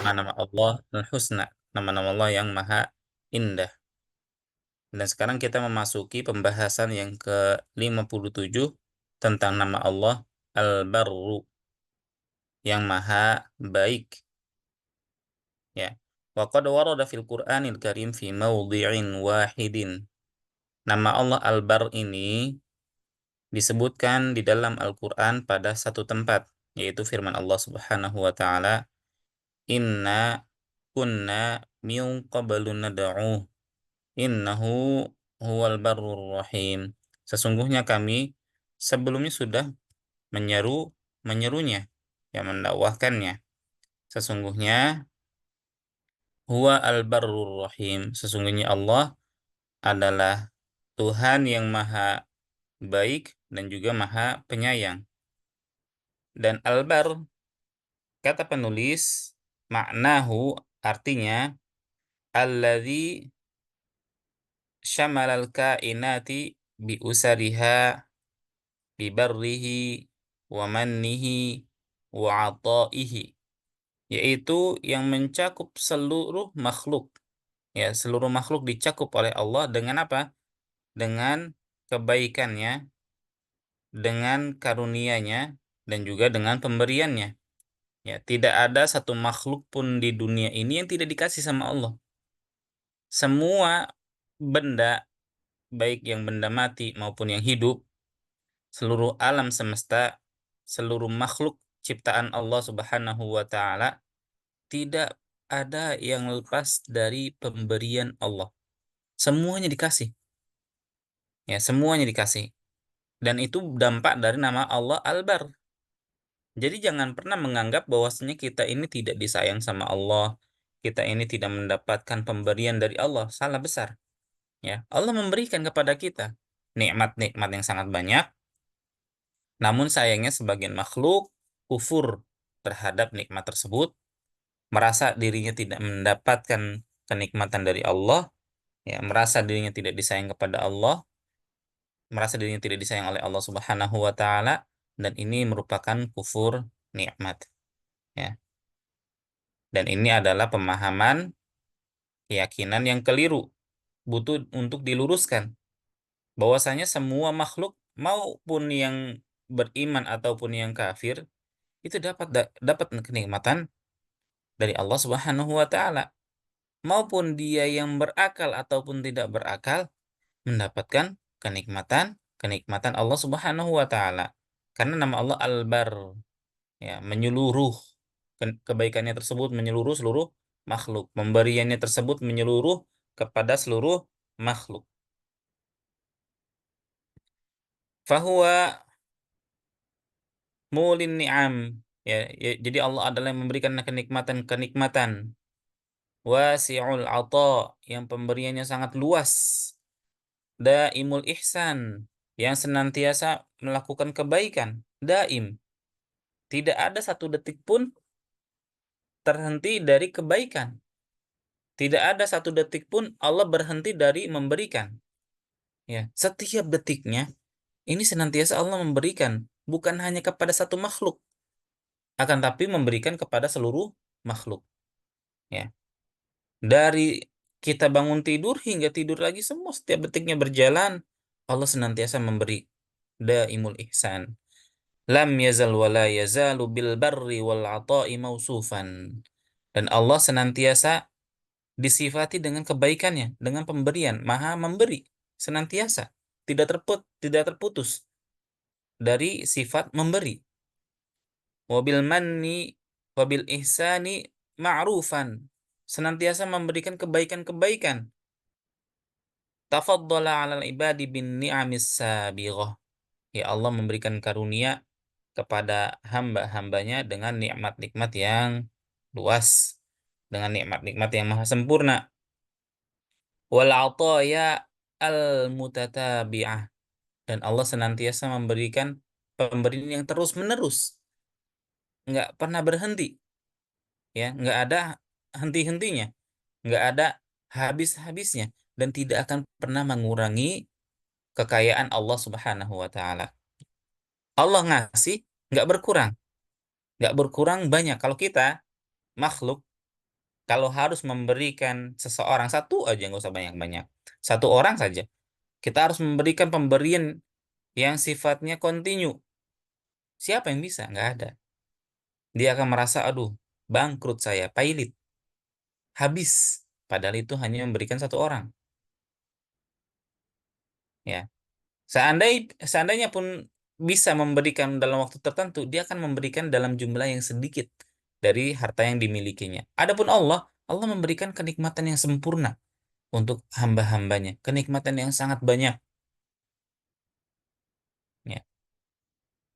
nama-nama Allah al-husna, nama-nama Allah yang maha indah. Dan sekarang kita memasuki pembahasan yang ke-57 tentang nama Allah Al-Barru, yang maha baik. Ya. Wa qad warada fil Qur'anil Karim fi mawdhi'in wahidin. Nama Allah Al-Bar ini disebutkan di dalam Al-Qur'an pada satu tempat, yaitu firman Allah Subhanahu wa taala, "Inna kunna min qablu nad'u innahu huwal barrur rahim." Sesungguhnya kami sebelumnya sudah menyerunya, yang mendakwahkannya. Sesungguhnya huwa al-barrur rahim. Sesungguhnya Allah adalah Tuhan yang maha baik dan juga maha penyayang. Dan al-bar, kata penulis, maknahu artinya alladzi syamalal kainati bi usariha bi barrihi wa mannihi wa ataihi, yaitu yang mencakup seluruh makhluk. Ya, seluruh makhluk dicakup oleh Allah dengan apa? Dengan kebaikannya, dengan karunia-Nya, dan juga dengan pemberiannya. Ya, tidak ada satu makhluk pun di dunia ini yang tidak dikasih sama Allah. Semua benda, baik yang benda mati maupun yang hidup, seluruh alam semesta, seluruh makhluk ciptaan Allah Subhanahu wa taala, tidak ada yang lepas dari pemberian Allah. Semuanya dikasih. Ya, semuanya dikasih. Dan itu dampak dari nama Allah Al-Bar. Jadi jangan pernah menganggap bahwasanya kita ini tidak disayang sama Allah, kita ini tidak mendapatkan pemberian dari Allah. Salah besar. Ya, Allah memberikan kepada kita nikmat-nikmat yang sangat banyak, namun sayangnya sebagian makhluk kufur terhadap nikmat tersebut, merasa dirinya tidak mendapatkan kenikmatan dari Allah, ya, merasa dirinya tidak disayang kepada Allah, merasa dirinya tidak disayang oleh Allah Subhanahu wa taala, dan ini merupakan kufur nikmat, ya. Dan ini adalah pemahaman keyakinan yang keliru, butuh untuk diluruskan, bahwasanya semua makhluk maupun yang beriman ataupun yang kafir itu dapat kenikmatan dari Allah Subhanahu wa taala, maupun dia yang berakal ataupun tidak berakal mendapatkan kenikmatan Allah Subhanahu wa taala. Karena nama Allah Al-Bar, ya, menyeluruh. Kebaikannya tersebut menyeluruh seluruh makhluk. Pemberiannya tersebut menyeluruh kepada seluruh makhluk. Fahuwa mulin ni'am. Jadi Allah adalah yang memberikan kenikmatan-kenikmatan. Wasi'ul ata, yang pemberiannya sangat luas. Daimul ihsan, yang senantiasa melakukan kebaikan. Daim. Tidak ada satu detik pun terhenti dari kebaikan. Tidak ada satu detik pun Allah berhenti dari memberikan. Ya, setiap detiknya ini senantiasa Allah memberikan, bukan hanya kepada satu makhluk, akan tapi memberikan kepada seluruh makhluk. Ya, dari kita bangun tidur hingga tidur lagi, semua setiap detiknya berjalan, Allah senantiasa memberi. Daimul ihsan. Lam yazal wa la yazalu bil barri wal ata'i mausufan. Dan Allah senantiasa disifati dengan kebaikannya, dengan pemberian, maha memberi, senantiasa, tidak terputus dari sifat memberi. Wabil manni wabil ihsani ma'rufan, senantiasa memberikan kebaikan-kebaikan. Tafaddala 'alal ibadi bin ni'amis sabighah. Ya, Allah memberikan karunia kepada hamba-hambanya dengan nikmat-nikmat yang luas, dengan nikmat-nikmat yang maha sempurna. Wal 'ataya al mutatabi'ah, dan Allah senantiasa memberikan pemberian yang terus-menerus, nggak pernah berhenti, ya, nggak ada henti-hentinya, nggak ada habis-habisnya, dan tidak akan pernah mengurangi kekayaan Allah Subhanahu wa taala. Allah ngasih nggak berkurang banyak. Kalau kita makhluk, Kalau harus memberikan seseorang satu aja, nggak usah banyak-banyak. Satu orang saja. Kita harus memberikan pemberian yang sifatnya kontinu. Siapa yang bisa? Nggak ada. Dia akan merasa, aduh, bangkrut saya, pailit, habis. Padahal itu hanya memberikan satu orang. Ya, seandainya pun bisa memberikan dalam waktu tertentu, dia akan memberikan dalam jumlah yang sedikit dari harta yang dimilikinya. Adapun Allah memberikan kenikmatan yang sempurna untuk hamba-hambanya, kenikmatan yang sangat banyak. Ya.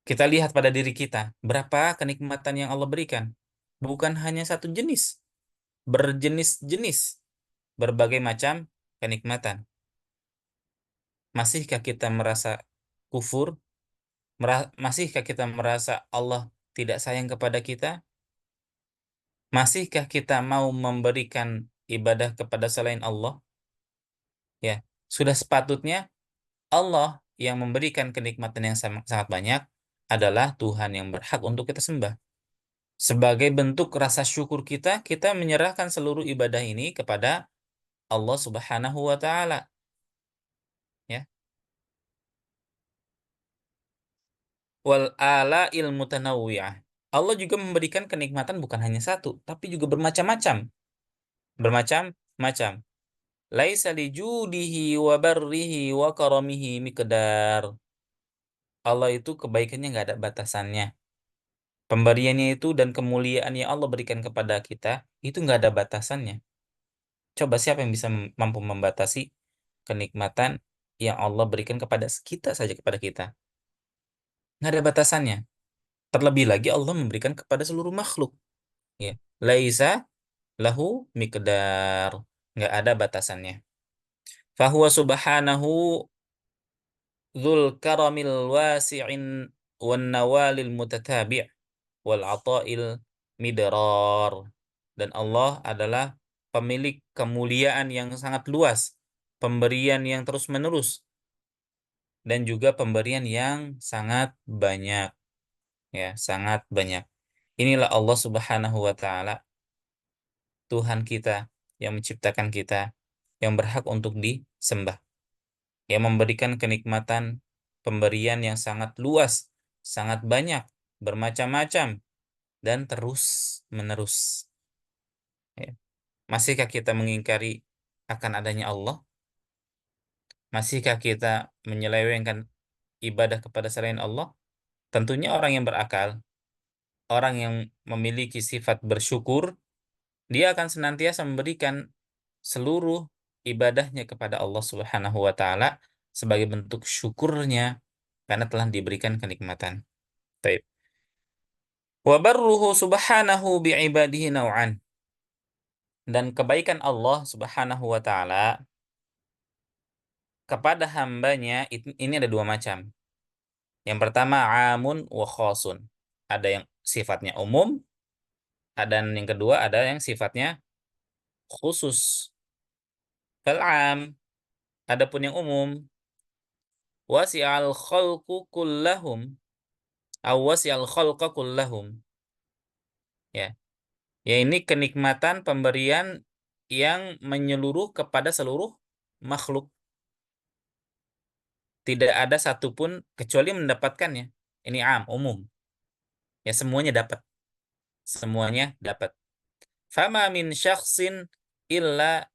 Kita lihat pada diri kita, berapa kenikmatan yang Allah berikan. Bukan hanya satu jenis, berjenis-jenis, berbagai macam kenikmatan. Masihkah kita merasa kufur? Masihkah kita merasa Allah tidak sayang kepada kita? Masihkah kita mau memberikan ibadah kepada selain Allah? Ya, sudah sepatutnya Allah yang memberikan kenikmatan yang sangat banyak adalah Tuhan yang berhak untuk kita sembah. Sebagai bentuk rasa syukur kita, kita menyerahkan seluruh ibadah ini kepada Allah Subhanahu wa taala, ya. Wal ala il mutanawwi'ah. Allah juga memberikan kenikmatan bukan hanya satu, tapi juga bermacam-macam. Bermacam-macam. Laisa li judihi wa barrihi wa karamihi miqdar. Allah itu kebaikannya nggak ada batasannya. Pemberiannya itu dan kemuliaan yang Allah berikan kepada kita itu nggak ada batasannya. Coba siapa yang bisa mampu membatasi kenikmatan yang Allah berikan kepada kita saja kepada kita? Nggak ada batasannya. Terlebih lagi Allah memberikan kepada seluruh makhluk. Ya. Laisa lahu miqdar. Nggak ada batasannya. Fahuwa subhanahu dzul karamil wasi'in wan nawalil mutatabi' wal ata'il midrar. Dan Allah adalah pemilik kemuliaan yang sangat luas, pemberian yang terus-menerus, dan juga pemberian yang sangat banyak, ya, sangat banyak. Inilah Allah Subhanahu wa taala, Tuhan kita yang menciptakan kita, yang berhak untuk disembah, yang memberikan kenikmatan pemberian yang sangat luas, sangat banyak, bermacam-macam, dan terus-menerus. Ya. Masihkah kita mengingkari akan adanya Allah? Masihkah kita menyelewengkan ibadah kepada selain Allah? Tentunya orang yang berakal, orang yang memiliki sifat bersyukur, dia akan senantiasa memberikan seluruh ibadahnya kepada Allah Subhanahu wa taala sebagai bentuk syukurnya karena telah diberikan kenikmatan. Taib. Wa barruhu subhanahu bi'ibadihi naw'an. Dan kebaikan Allah Subhanahu wa taala kepada hambanya ini ada dua macam. Yang pertama amun wa khosun. Ada yang sifatnya umum, dan yang kedua ada yang sifatnya khusus. Fal'am, adapun yang umum, wasi'al khalqu kullahum, aw wasi'al khalqa kullahum. Ya, ya ini kenikmatan pemberian yang menyeluruh kepada seluruh makhluk. Tidak ada satupun kecuali mendapatkannya. Ini umum. Ya semuanya dapat. Semuanya dapat. Fama min syakhsin illa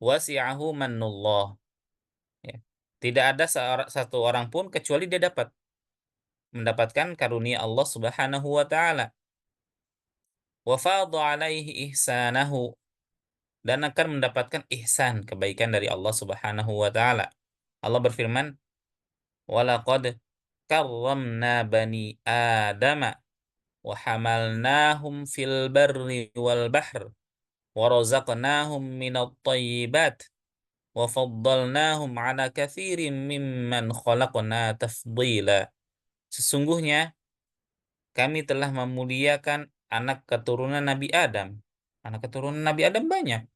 wasi'ahu mannullah. Ya. Tidak ada satu orang pun kecuali dia dapat mendapatkan karunia Allah Subhanahu wa taala. Wa fadha alaihi ihsanahu, dan akan mendapatkan ihsan, kebaikan dari Allah Subhanahu wa taala. Allah berfirman, "Walaqad karramna bani Adama wa hamalnahum fil barri wal bahr wa razaqnahum minat thayyibat wa faddalnahum ala katsirin mimman khalaqna tafdila." Sesungguhnya kami telah memuliakan anak keturunan Nabi Adam. Anak keturunan Nabi Adam banyak.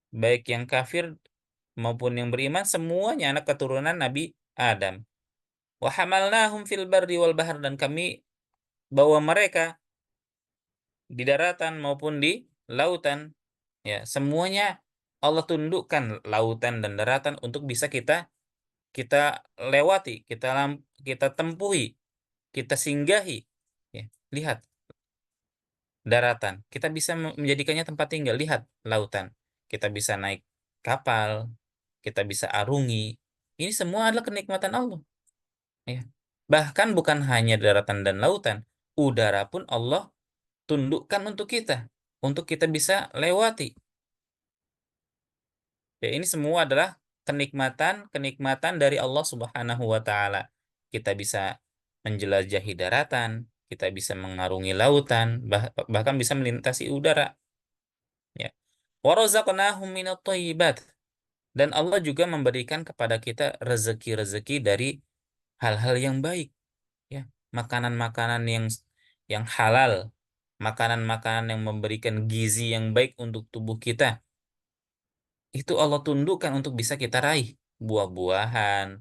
Baik yang kafir maupun yang beriman, semuanya anak keturunan Nabi Adam. Wa hamalnahum fil barri wal bahr, dan kami bawa mereka di daratan maupun di lautan. Ya, semuanya Allah tundukkan lautan dan daratan untuk bisa kita kita lewati, kita tempuhi, kita singgahi. Ya, lihat daratan, kita bisa menjadikannya tempat tinggal. Lihat lautan, kita bisa naik kapal, kita bisa arungi. Ini semua adalah kenikmatan Allah. Ya. Bahkan bukan hanya daratan dan lautan, udara pun Allah tundukkan untuk kita bisa lewati. Ya, ini semua adalah kenikmatan dari Allah Subhanahu wa taala. Kita bisa menjelajahi daratan, kita bisa mengarungi lautan, bahkan bisa melintasi udara, ya. Wa razaqnahum minat thayyibat. Dan Allah juga memberikan kepada kita rezeki-rezeki dari hal-hal yang baik, ya. Makanan-makanan yang halal, makanan-makanan yang memberikan gizi yang baik untuk tubuh kita. Itu Allah tundukkan untuk bisa kita raih. Buah-buahan,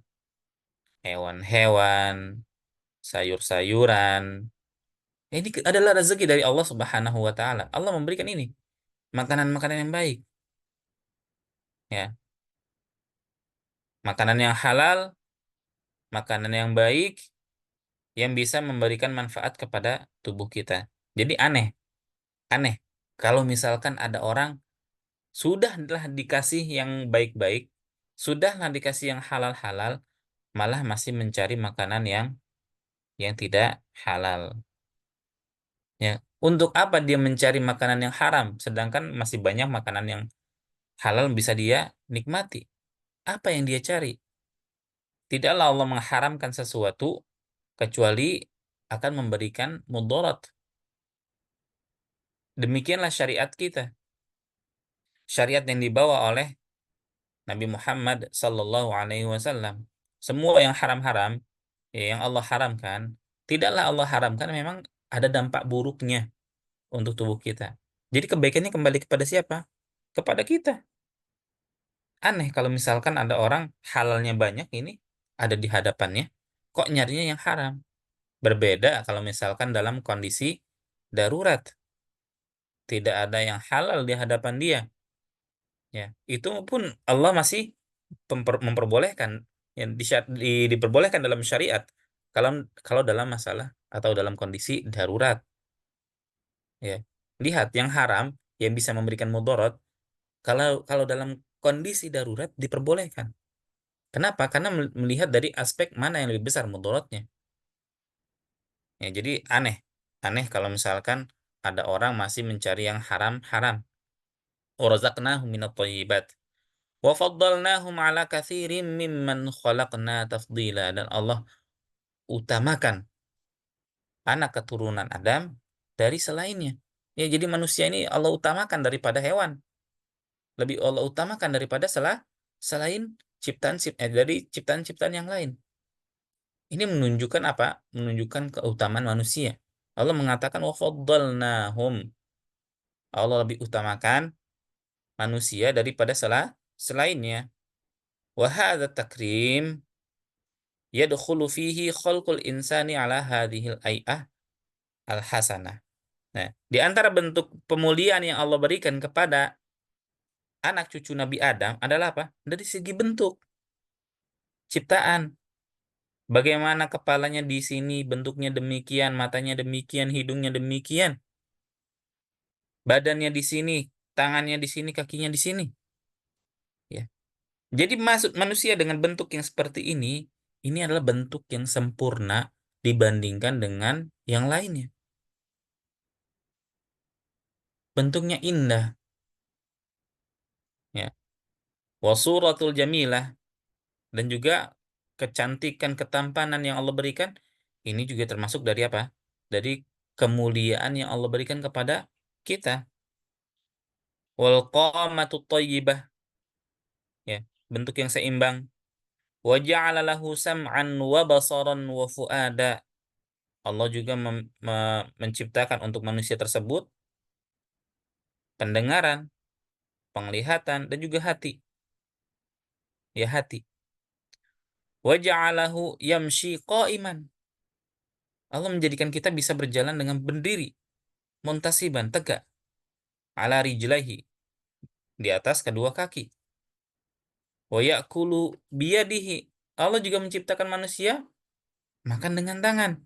hewan-hewan, sayur-sayuran. Ini adalah rezeki dari Allah Subhanahu wa taala. Allah memberikan ini, makanan-makanan yang baik, ya. Makanan yang halal, makanan yang baik yang bisa memberikan manfaat kepada tubuh kita. Jadi aneh, aneh kalau misalkan ada orang sudahlah dikasih yang baik-baik, sudahlah dikasih yang halal-halal, malah masih mencari makanan yang tidak halal. Ya, untuk apa dia mencari makanan yang haram, sedangkan masih banyak makanan yang halal bisa dia nikmati? Apa yang dia cari? Tidaklah Allah mengharamkan sesuatu kecuali akan memberikan mudarat. Demikianlah syariat kita, syariat yang dibawa oleh Nabi Muhammad Sallallahu Alaihi Wasallam. Semua yang haram-haram, ya, yang Allah haramkan, tidaklah Allah haramkan memang ada dampak buruknya untuk tubuh kita. Jadi kebaikannya kembali kepada siapa? Kepada kita. Aneh kalau misalkan ada orang halalnya banyak ini ada di hadapannya, kok nyarinya yang haram? Berbeda kalau misalkan dalam kondisi darurat, tidak ada yang halal di hadapan dia, ya. Itu pun Allah masih memperbolehkan, yang diperbolehkan dalam syariat kalau kalau dalam masalah atau dalam kondisi darurat, ya. Lihat yang haram yang bisa memberikan mudarat, kalau kalau dalam kondisi darurat diperbolehkan. Kenapa? Karena melihat dari aspek mana yang lebih besar mudaratnya. Ya, jadi aneh. Aneh kalau misalkan ada orang masih mencari yang haram-haram. Warazaqnahum minat thayyibat. Wa faddalnahum ala katsirin mimman khalaqna tafdila. Dan Allah utamakan anak keturunan Adam dari selainnya. Ya, jadi manusia ini Allah utamakan daripada hewan. Lebih Allah utamakan daripada selain dari ciptaan-ciptaan yang lain. Ini menunjukkan apa? Menunjukkan keutamaan manusia. Allah mengatakan wa faddalnahum. Allah lebih utamakan manusia daripada selainnya. Wa hadza takrim yadkhulu fihi khalqul insani ala hadhil ay'ah al-hasanah. Nah, di antara bentuk pemuliaan yang Allah berikan kepada anak cucu Nabi Adam adalah apa? Dari segi bentuk, ciptaan. Bagaimana kepalanya di sini bentuknya demikian, matanya demikian, hidungnya demikian, badannya di sini, tangannya di sini, kakinya di sini. Ya. Jadi maksud manusia dengan bentuk yang seperti ini adalah bentuk yang sempurna dibandingkan dengan yang lainnya. Bentuknya indah, ya. Wasuratul jamilah, dan juga kecantikan, ketampanan yang Allah berikan, ini juga termasuk dari apa? Dari kemuliaan yang Allah berikan kepada kita. Wal qamatut thayyibah, ya, bentuk yang seimbang. Wa ja'ala lahu sam'an wa basaran wa fuada. Allah juga menciptakan untuk manusia tersebut pendengaran, penglihatan, dan juga hati. Ya, hati. Wa ja'alahu yamshi qa'iman. Allah menjadikan kita bisa berjalan dengan berdiri, muntasiban, tegak, ala rijlaihi. di atas kedua kaki. Wa ya'kulu biyadihi. Allah juga menciptakan manusia makan dengan tangan.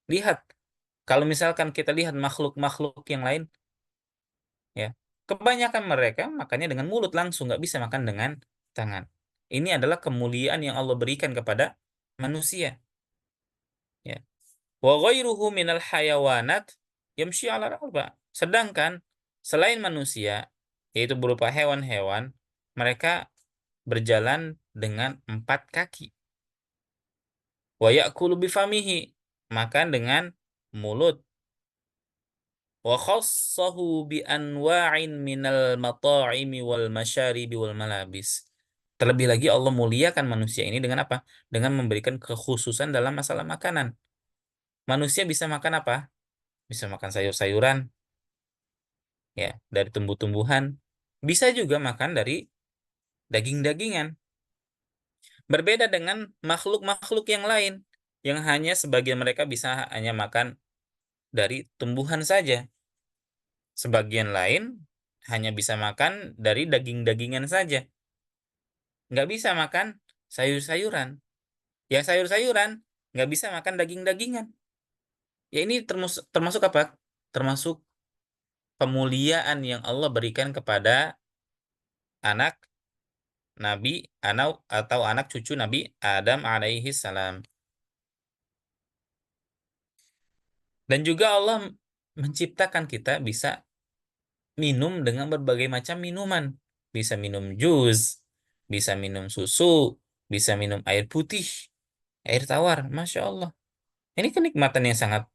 Lihat, kalau misalkan kita lihat makhluk-makhluk yang lain, ya, kebanyakan mereka makannya dengan mulut langsung, nggak bisa makan dengan tangan. Ini adalah kemuliaan yang Allah berikan kepada manusia. Ya. Wa ghairuhu minal hayawanat yamshi ala arba. Sedangkan selain manusia, yaitu berupa hewan-hewan, mereka berjalan dengan 4 kaki. Wa ya'kulu bifamihi, makan dengan mulut. Wa khassahu bi anwa'in minal mata'imi wal masyaribi wal malabis. Terlebih lagi Allah muliakan manusia ini dengan apa? Dengan memberikan kekhususan dalam masalah makanan. Manusia bisa makan apa? Bisa makan sayur-sayuran, ya, dari tumbuh-tumbuhan. Bisa juga makan dari daging-dagingan. Berbeda dengan makhluk-makhluk yang lain, yang hanya sebagian mereka bisa hanya makan dari tumbuhan saja. Sebagian lain hanya bisa makan dari daging-dagingan saja. Nggak bisa makan sayur-sayuran. Yang sayur-sayuran nggak bisa makan daging-dagingan. Ya ini termasuk apa? Termasuk pemuliaan yang Allah berikan kepada anak Nabi atau anak cucu Nabi Adam alaihi salam. Dan juga Allah menciptakan kita bisa minum dengan berbagai macam minuman. Bisa minum jus, bisa minum susu, bisa minum air putih, air tawar. Masya Allah. Ini kenikmatan yang sangat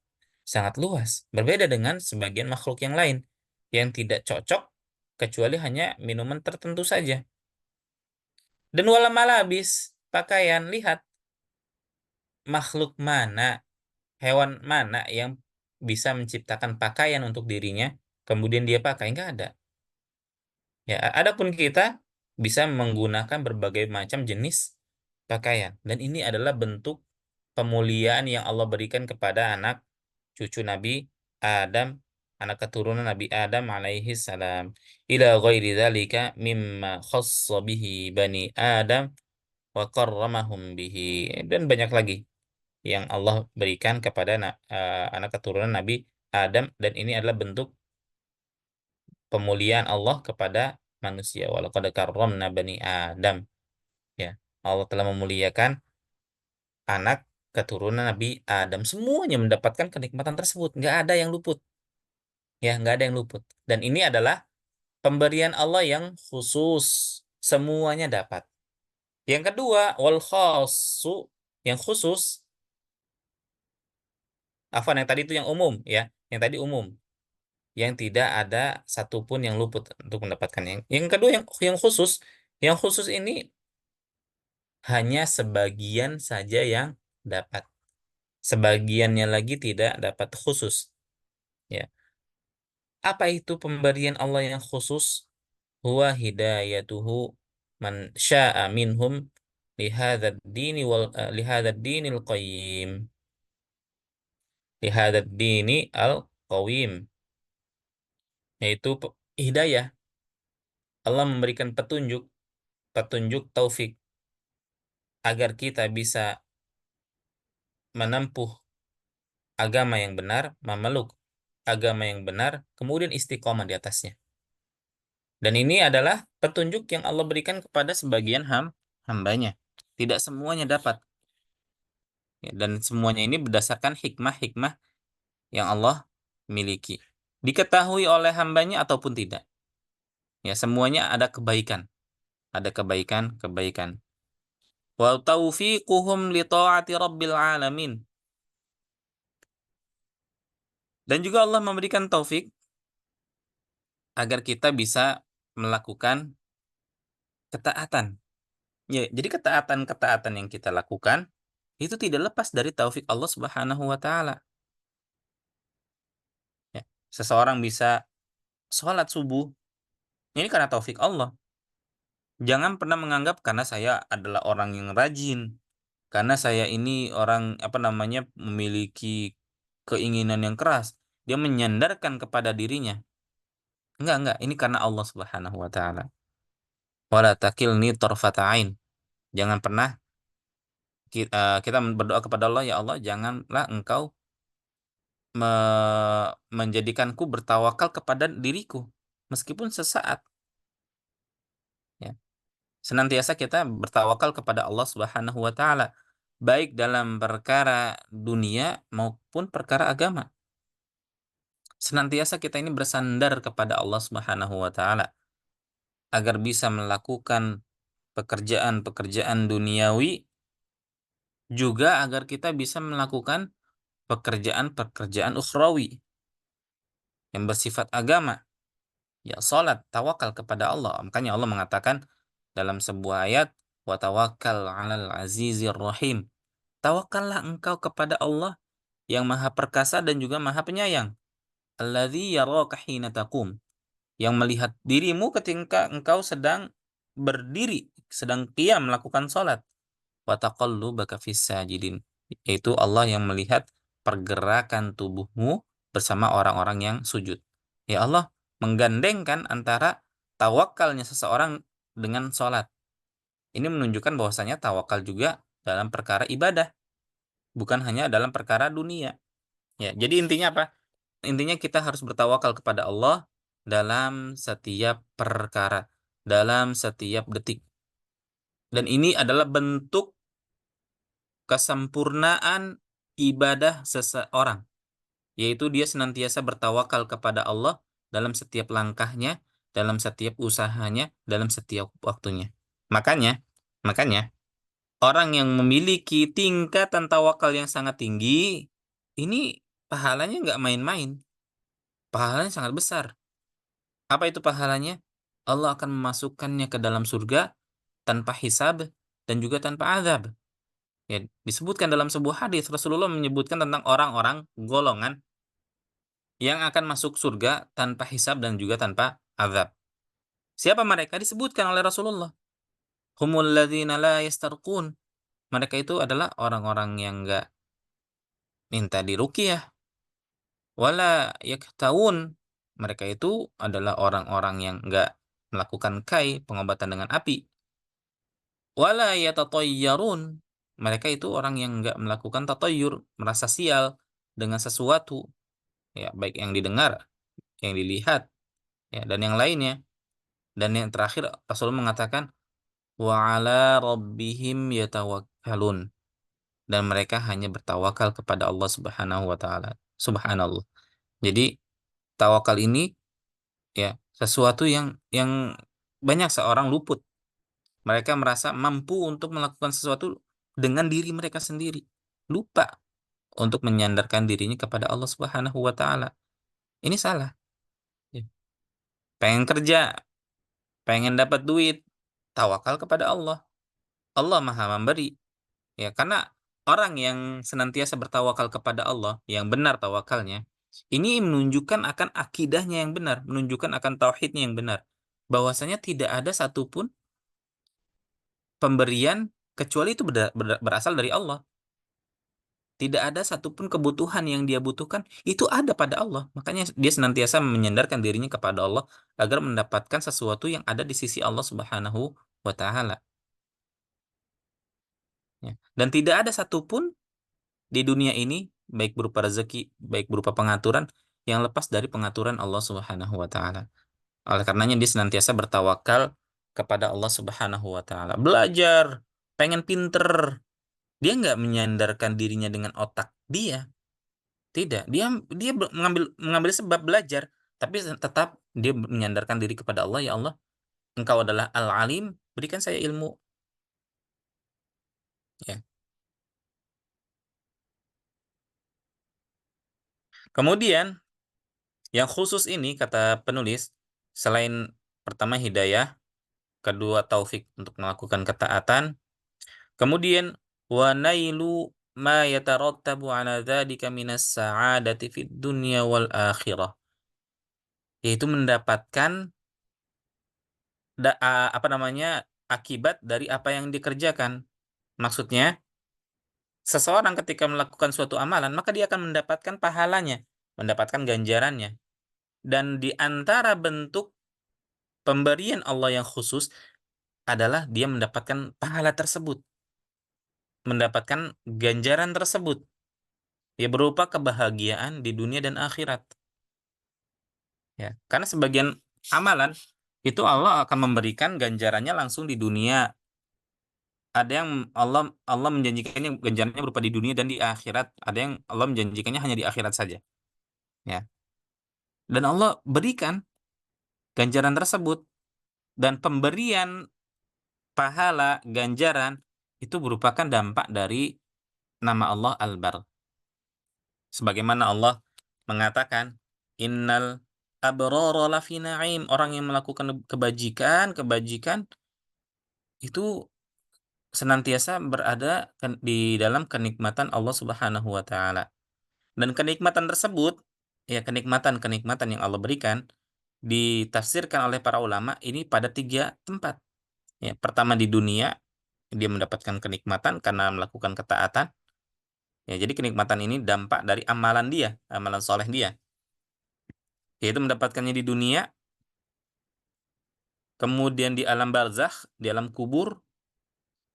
sangat luas. Berbeda dengan sebagian makhluk yang lain yang tidak cocok kecuali hanya minuman tertentu saja. Dan wala malabis, pakaian, lihat makhluk mana, hewan mana yang bisa menciptakan pakaian untuk dirinya, kemudian dia pakai, nggak ada. Ya, adapun kita bisa menggunakan berbagai macam jenis pakaian, dan ini adalah bentuk pemuliaan yang Allah berikan kepada anak cucu Nabi Adam, anak keturunan Nabi Adam alaihi salam. Ila ghairi dzalika mimma khassa bihi bani Adam wa karramahum bihi. Dan banyak lagi yang Allah berikan kepada anak keturunan Nabi Adam, dan ini adalah bentuk pemuliaan Allah kepada manusia. Walaqad karramna bani Adam. Ya, Allah telah memuliakan anak keturunan Nabi Adam. Semuanya mendapatkan kenikmatan tersebut. Nggak ada yang luput. Ya, nggak ada yang luput. Dan ini adalah pemberian Allah yang khusus. Semuanya dapat. Yang kedua, wal khassu, yang khusus. Afwan, yang tadi itu yang umum, ya. Yang tadi umum. Yang tidak ada satupun yang luput untuk mendapatkan yang kedua, yang khusus. Yang khusus ini hanya sebagian saja yang dapat. Sebagiannya lagi tidak dapat khusus. Ya. Apa itu pemberian Allah yang khusus? Huwa hidayatuhu man sya'a minhum lihadzal dini lihadzal dinil qayyim. Lihadzal dini al-qawim. Yaitu hidayah. Allah memberikan petunjuk, petunjuk taufik agar kita bisa menempuh agama yang benar, memeluk agama yang benar, kemudian istiqomah di atasnya. Dan ini adalah petunjuk yang Allah berikan kepada sebagian hambanya. Tidak semuanya dapat. Ya, dan semuanya ini berdasarkan hikmah-hikmah yang Allah miliki. Diketahui oleh hambanya ataupun tidak. Ya, semuanya ada kebaikan. Ada kebaikan-kebaikan. Wa taufiquhum li ta'ati rabbil alamin. Dan juga Allah memberikan taufik agar kita bisa melakukan ketaatan. Ya, jadi ketaatan-ketaatan yang kita lakukan itu tidak lepas dari taufik Allah Subhanahu wa taala. Ya, seseorang bisa sholat subuh ini karena taufik Allah. Jangan pernah menganggap karena saya adalah orang yang rajin, karena saya ini orang apa namanya memiliki keinginan yang keras, dia menyandarkan kepada dirinya. Enggak, ini karena Allah Subhanahu wa taala. wala takilni tarfata ain. Jangan pernah kita berdoa kepada Allah, ya Allah, janganlah engkau menjadikanku bertawakal kepada diriku meskipun sesaat, ya. Senantiasa kita bertawakal kepada Allah Subhanahu wa taala, baik dalam perkara dunia maupun perkara agama. Senantiasa kita ini bersandar kepada Allah Subhanahu wa taala agar bisa melakukan pekerjaan-pekerjaan duniawi, juga agar kita bisa melakukan pekerjaan-pekerjaan ukhrawi yang bersifat agama. Ya, salat, tawakal kepada Allah. Makanya Allah mengatakan dalam sebuah ayat, wa tawakkal 'alal azizir rahim. Tawakallah engkau kepada Allah yang Maha Perkasa dan juga Maha Penyayang. Alladzi yaraka hina taqum. Yang melihat dirimu ketika engkau sedang berdiri, sedang qiyam melakukan salat. Wa taqallubaka fis sajidin. Yaitu Allah yang melihat pergerakan tubuhmu bersama orang-orang yang sujud. Ya, Allah menggandengkan antara tawakalnya seseorang dengan salat. Ini menunjukkan bahwasanya tawakal juga dalam perkara ibadah, bukan hanya dalam perkara dunia. Ya, jadi intinya apa? Intinya kita harus bertawakal kepada Allah dalam setiap perkara, dalam setiap detik. Dan ini adalah bentuk kesempurnaan ibadah seseorang, yaitu dia senantiasa bertawakal kepada Allah dalam setiap langkahnya, dalam setiap usahanya, dalam setiap waktunya. Makanya, makanya orang yang memiliki tingkatan tawakal yang sangat tinggi, ini pahalanya nggak main-main. Pahalanya sangat besar. Apa itu pahalanya? Allah akan memasukkannya ke dalam surga tanpa hisab dan juga tanpa azab. Ya, disebutkan dalam sebuah hadis Rasulullah menyebutkan tentang orang-orang golongan yang akan masuk surga tanpa hisab dan juga tanpa azab. Siapa mereka? Disebutkan oleh Rasulullah. Humul ladzina la yastarqun. Mereka itu adalah orang-orang yang enggak minta diruqyah, wala yaktawun. Mereka itu adalah orang-orang yang enggak melakukan kai, pengobatan dengan api. Wala yatatayyarun. Mereka itu orang yang enggak melakukan tatayyur, merasa sial dengan sesuatu, ya, baik yang didengar, yang dilihat, ya, dan yang lainnya. Dan yang terakhir Rasulullah mengatakan wa ala rabbihim yatawakkalun, dan mereka hanya bertawakal kepada Allah Subhanahu wa taala. Subhanallah. Jadi tawakal ini, ya, sesuatu yang banyak seorang luput. Mereka merasa mampu untuk melakukan sesuatu dengan diri mereka sendiri. Lupa untuk menyandarkan dirinya kepada Allah Subhanahu wa taala. Ini salah. Ya. Pengen kerja, pengen dapat duit, tawakal kepada Allah. Allah Maha Memberi. Ya, karena orang yang senantiasa bertawakal kepada Allah, yang benar tawakalnya, ini menunjukkan akan akidahnya yang benar, menunjukkan akan tauhidnya yang benar. Bahwasanya tidak ada satupun pemberian kecuali itu berasal dari Allah. Tidak ada satupun kebutuhan yang dia butuhkan, itu ada pada Allah. Makanya dia senantiasa menyandarkan dirinya kepada Allah agar mendapatkan sesuatu yang ada di sisi Allah Subhanahu wa taala. Ya. Dan tidak ada satupun di dunia ini, baik berupa rezeki, baik berupa pengaturan, yang lepas dari pengaturan Allah Subhanahu wa taala. Oleh karenanya dia senantiasa bertawakal kepada Allah Subhanahu wa taala. Belajar, pengen pinter. Dia nggak menyandarkan dirinya dengan otak dia. Tidak, dia mengambil sebab belajar, tapi tetap dia menyandarkan diri kepada Allah, ya Allah, Engkau adalah Al-Alim, berikan saya ilmu. Ya. Kemudian yang khusus ini kata penulis, selain pertama hidayah, kedua taufik untuk melakukan ketaatan, kemudian wa nailu ma yatarattabu ala dzalika minas sa'adati fid dunya wal akhirah, yaitu mendapatkan apa namanya, akibat dari apa yang dikerjakan. Maksudnya, seseorang ketika melakukan suatu amalan, maka dia akan mendapatkan pahalanya, mendapatkan ganjarannya. Dan di antara bentuk pemberian Allah yang khusus, adalah dia mendapatkan pahala tersebut, mendapatkan ganjaran tersebut. Ya berupa kebahagiaan di dunia dan akhirat. Ya, karena sebagian amalan itu Allah akan memberikan ganjarannya langsung di dunia. Ada yang Allah menjanjikannya ganjarannya berupa di dunia dan di akhirat. Ada yang Allah menjanjikannya hanya di akhirat saja. Ya. Dan Allah berikan ganjaran tersebut, dan pemberian pahala ganjaran itu merupakan dampak dari nama Allah Al-Bar. Sebagaimana Allah mengatakan, Innal abrara lafi na'im. Orang yang melakukan kebajikan itu senantiasa berada di dalam kenikmatan Allah Subhanahu wa taala. Dan kenikmatan tersebut, ya kenikmatan-kenikmatan yang Allah berikan ditafsirkan oleh para ulama ini pada 3 tempat. Ya, pertama di dunia dia mendapatkan kenikmatan karena melakukan ketaatan. Ya, jadi kenikmatan ini dampak dari amalan dia, amalan soleh dia. Yaitu mendapatkannya di dunia, kemudian di alam barzakh, di alam kubur,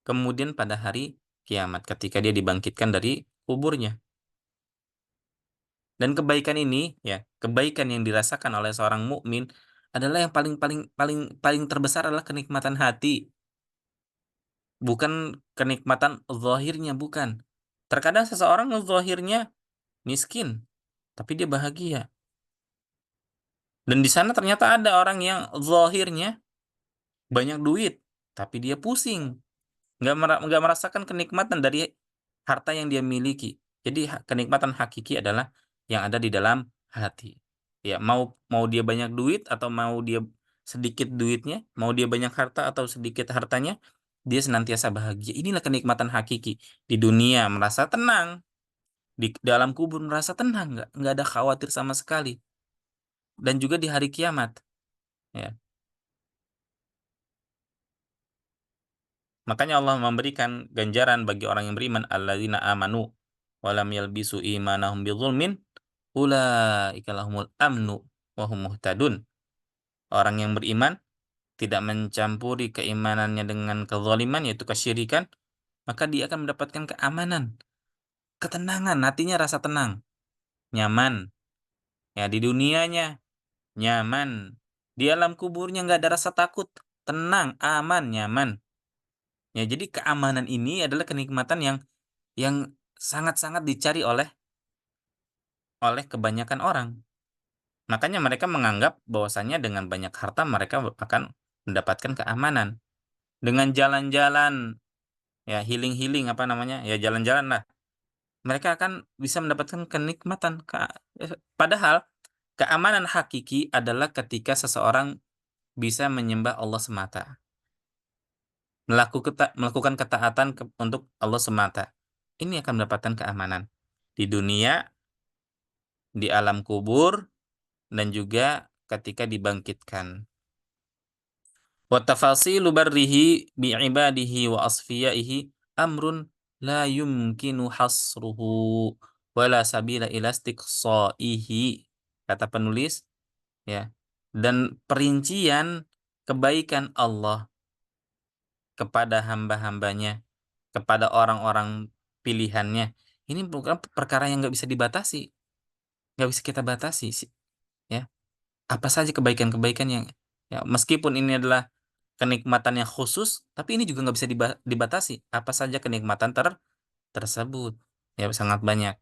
kemudian pada hari kiamat ketika dia dibangkitkan dari kuburnya. Dan kebaikan ini, ya, kebaikan yang dirasakan oleh seorang mukmin adalah yang paling paling paling paling terbesar adalah kenikmatan hati, bukan kenikmatan zahirnya, bukan. Terkadang seseorang zahirnya miskin, tapi dia bahagia. Dan di sana ternyata ada orang yang zahirnya banyak duit, tapi dia pusing. Nggak merasakan kenikmatan dari harta yang dia miliki. Jadi kenikmatan hakiki adalah yang ada di dalam hati. Ya, mau mau dia banyak duit atau mau dia sedikit duitnya, mau dia banyak harta atau sedikit hartanya, dia senantiasa bahagia. Inilah kenikmatan hakiki. Di dunia merasa tenang, di dalam kubur merasa tenang, nggak ada khawatir sama sekali. Dan juga di hari kiamat. Ya. Makanya Allah memberikan ganjaran bagi orang yang beriman, alladzina amanu wa lam yalbisu imanahum bidzulmin ulaika lahumul amnu wa hum muhtadun. Orang yang beriman tidak mencampuri keimanannya dengan kezaliman, yaitu kesyirikan, maka dia akan mendapatkan keamanan, ketenangan, hatinya rasa tenang, nyaman. Ya, di dunianya nyaman, di alam kuburnya nggak ada rasa takut, tenang, aman, nyaman. Ya, jadi keamanan ini adalah kenikmatan yang sangat-sangat dicari oleh kebanyakan orang. Makanya mereka menganggap bahwasannya dengan banyak harta mereka akan mendapatkan keamanan. Dengan jalan-jalan, ya healing-healing apa namanya, ya jalan-jalan lah. Mereka akan bisa mendapatkan kenikmatan. Padahal keamanan hakiki adalah ketika seseorang bisa menyembah Allah semata. Melakukan ketaatan untuk Allah semata. Ini akan mendapatkan keamanan di dunia, di alam kubur, dan juga ketika dibangkitkan. Wa tafasilu barrihi bi'ibadihi wa asfiyaihi amrun la yumkinu hasruhu wa la sabila ila istiqsaihi. Kata penulis, ya. Dan perincian kebaikan Allah kepada hamba-hambanya, kepada orang-orang pilihannya, ini bukan perkara yang nggak bisa dibatasi, nggak bisa kita batasi, ya. Apa saja kebaikan-kebaikan yang, ya, meskipun ini adalah kenikmatan yang khusus, tapi ini juga nggak bisa dibatasi. Apa saja kenikmatan tersebut? Ya, sangat banyak.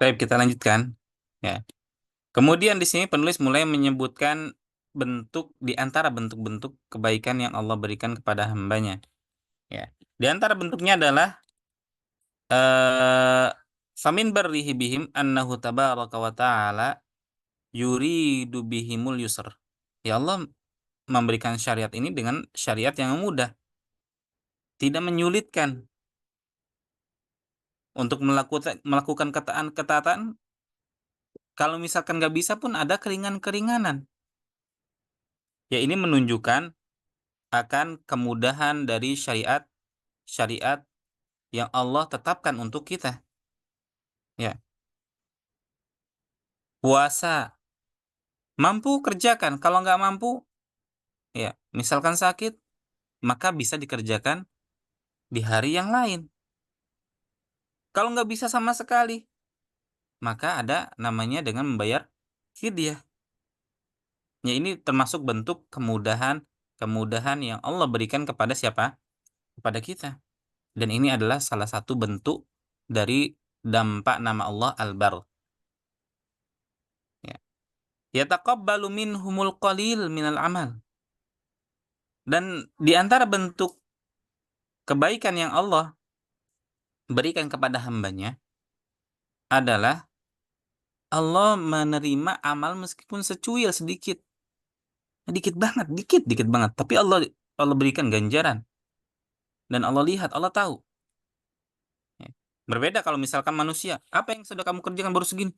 Baik, kita lanjutkan. Ya. Kemudian di sini penulis mulai menyebutkan di antara bentuk-bentuk kebaikan yang Allah berikan kepada hambanya. Ya. Di antara bentuknya adalah eh famin barrihi bihim annahu tabaraka wa ta'ala yuridu bihimul yusr. Ya, Allah memberikan syariat ini dengan syariat yang mudah, tidak menyulitkan. Untuk melakukan ketaatan, kalau misalkan nggak bisa pun ada keringanan. Ya, ini menunjukkan akan kemudahan dari syariat yang Allah tetapkan untuk kita. Ya, puasa mampu kerjakan, kalau nggak mampu Ya, misalkan sakit, maka bisa dikerjakan di hari yang lain. Kalau nggak bisa sama sekali, maka ada namanya dengan membayar fidyah. Ya, ini termasuk bentuk kemudahan yang Allah berikan kepada siapa? Kepada kita. Dan ini adalah salah satu bentuk dari dampak nama Allah Al-Bar. Ya. Yataqabbalu minhumul qalil minal amal. Dan di antara bentuk kebaikan yang Allah berikan kepada hambanya adalah Allah menerima amal meskipun secuil sedikit. Dikit banget. Tapi Allah berikan ganjaran. Dan Allah lihat, Allah tahu. Ya. Berbeda kalau misalkan manusia, apa yang sudah kamu kerjakan baru segini?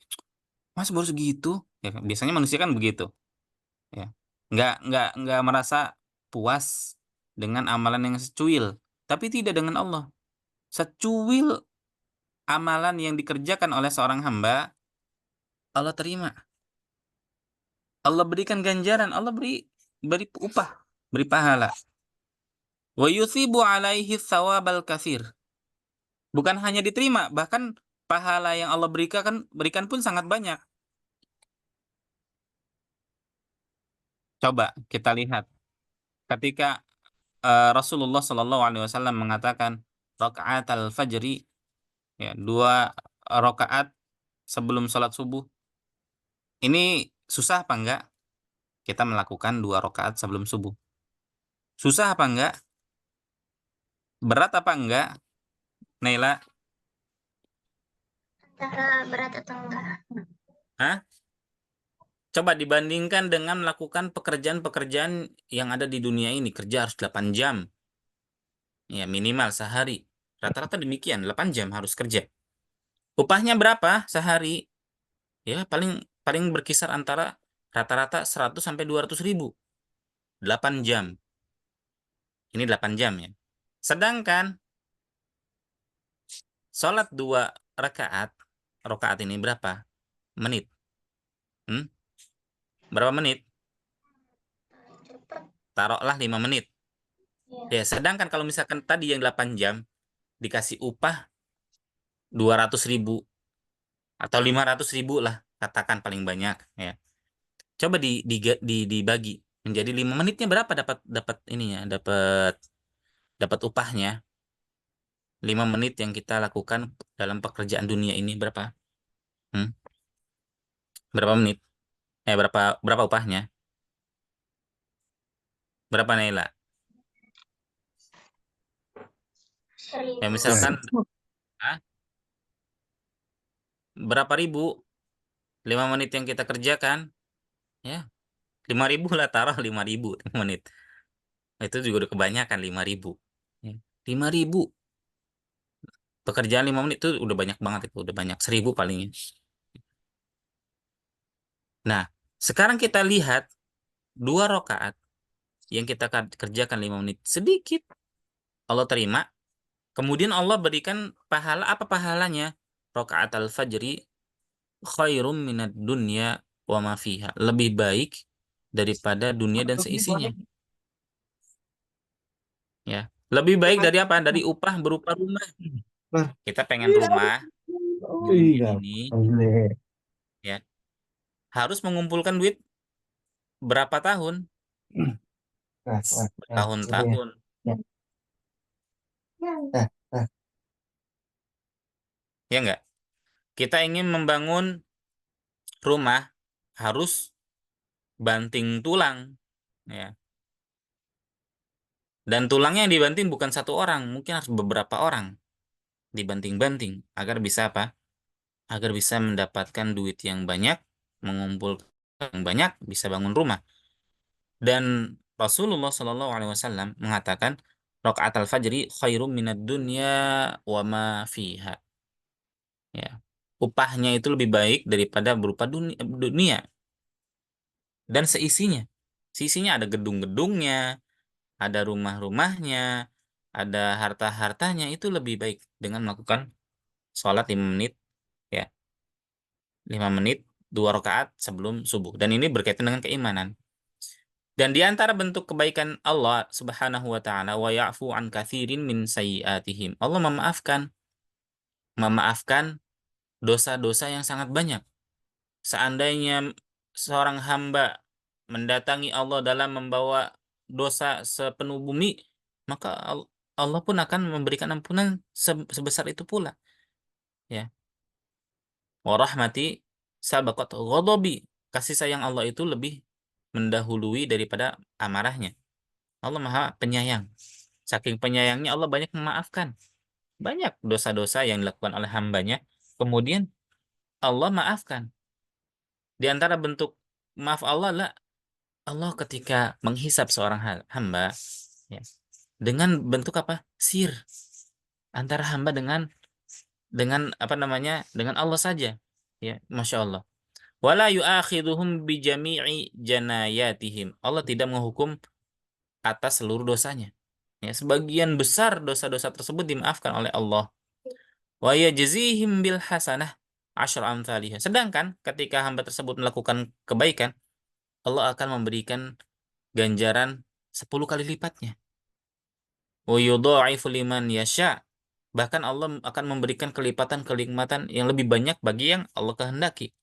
Mas baru segitu? Ya, kan? Biasanya manusia kan begitu. Ya. Nggak merasa puas dengan amalan yang secuil. Tapi tidak dengan Allah. Secuil amalan yang dikerjakan oleh seorang hamba, Allah terima. Allah berikan ganjaran, Allah beri upah, beri pahala. Wa yuthibu alaihi thawabal katsir. Bukan hanya diterima, bahkan pahala yang Allah berikan pun sangat banyak. Coba kita lihat ketika Rasulullah Shallallahu Alaihi Wasallam mengatakan rakaat al-fajri, ya, 2 rakaat sebelum sholat subuh. Ini susah apa enggak? Kita melakukan 2 rakaat sebelum subuh. Susah apa enggak? Berat apa enggak, Naila? Antara berat atau enggak? Hah? Coba dibandingkan dengan melakukan pekerjaan-pekerjaan yang ada di dunia ini. Kerja harus 8 jam. Ya, minimal sehari. Rata-rata demikian, 8 jam harus kerja. Upahnya berapa sehari? Ya, paling paling berkisar antara rata-rata 100 sampai 200 ribu. 8 jam. Ini 8 jam ya. Sedangkan sholat 2 rakaat, rakaat ini berapa menit? Hmm? Berapa menit? Cepet. Taruhlah 5 menit. Ya. Ya, sedangkan kalau misalkan tadi yang 8 jam dikasih upah 200 ribu atau 500 ribu lah, katakan paling banyak ya. Coba dibagi menjadi 5 menitnya berapa dapat dapat ininya, dapat dapat upahnya. 5 menit yang kita lakukan dalam pekerjaan dunia ini berapa? Hmm? Berapa menit? Berapa berapa upahnya? Berapa Naila? Ya 1.000. misalkan ah, berapa ribu? 5 menit yang kita kerjakan, ya 5 ribu lah, taruh 5 ribu menit. Itu juga udah kebanyakan 5 ribu. Ya. 5 ribu pekerjaan 5 menit itu udah banyak banget, itu udah banyak 1.000 palingnya. Nah, sekarang kita lihat 2 rakaat yang kita kerjakan 5 menit sedikit, Allah terima. Kemudian Allah berikan pahala, apa pahalanya? Rakaat al-fajri khairum minad dunya wa ma fiha. Lebih baik daripada dunia dan seisinya. Ya, lebih baik dari apa? Dari upah berupa rumah. Kita pengen rumah di dunia Iya, ini, boleh. ya, harus mengumpulkan duit berapa tahun? Ini ya. Bertahun-tahun. Ya. Nah, nah, Ya enggak? Kita ingin membangun rumah, harus banting tulang, ya. Dan tulangnya yang dibanting bukan 1 orang, mungkin harus beberapa orang dibanting-banting agar bisa apa? Agar bisa mendapatkan duit yang banyak, mengumpulkan yang banyak, bisa bangun rumah. Dan Rasulullah Shallallahu Alaihi Wasallam mengatakan, rakaat al-fajri khairum minad dunya wa ma fiha. Ya, upahnya itu lebih baik daripada berupa dunia dan seisinya. Seisinya ada gedung-gedungnya, ada rumah-rumahnya, ada harta-hartanya, itu lebih baik dengan melakukan sholat 5 menit, ya, 5 menit 2 rakaat sebelum subuh. Dan ini berkaitan dengan keimanan. Dan di antara bentuk kebaikan Allah Subhanahu wa taala, wa ya'fu an katsirin min sayyi'atihim. Allah memaafkan dosa-dosa yang sangat banyak. Seandainya seorang hamba mendatangi Allah dalam membawa dosa sepenuh bumi, maka Allah pun akan memberikan ampunan sebesar itu pula. Ya, wa rahmati sabaqat ghadabi. Kasih sayang Allah itu lebih mendahului daripada amarahnya. Allah Maha Penyayang. Saking penyayangnya Allah banyak memaafkan. Banyak dosa-dosa yang dilakukan oleh hambanya, kemudian Allah maafkan. Di antara bentuk maaf Allah adalah Allah ketika menghisap seorang hamba, ya, dengan bentuk apa? Sir antara hamba dengan apa namanya? Dengan Allah saja. Ya, Masya Allah. Wala yu'akhiduhum bijami'i janayatihim. Allah tidak menghukum atas seluruh dosanya. Ya, sebagian besar dosa-dosa tersebut dimaafkan oleh Allah. Wa yajzihim bil hasanah asyra amsalihha. Sedangkan ketika hamba tersebut melakukan kebaikan, Allah akan memberikan ganjaran 10 kali lipatnya. Wa yudha'ifu liman yasha. Bahkan Allah akan memberikan kelipatan-kelikmatan yang lebih banyak bagi yang Allah kehendaki.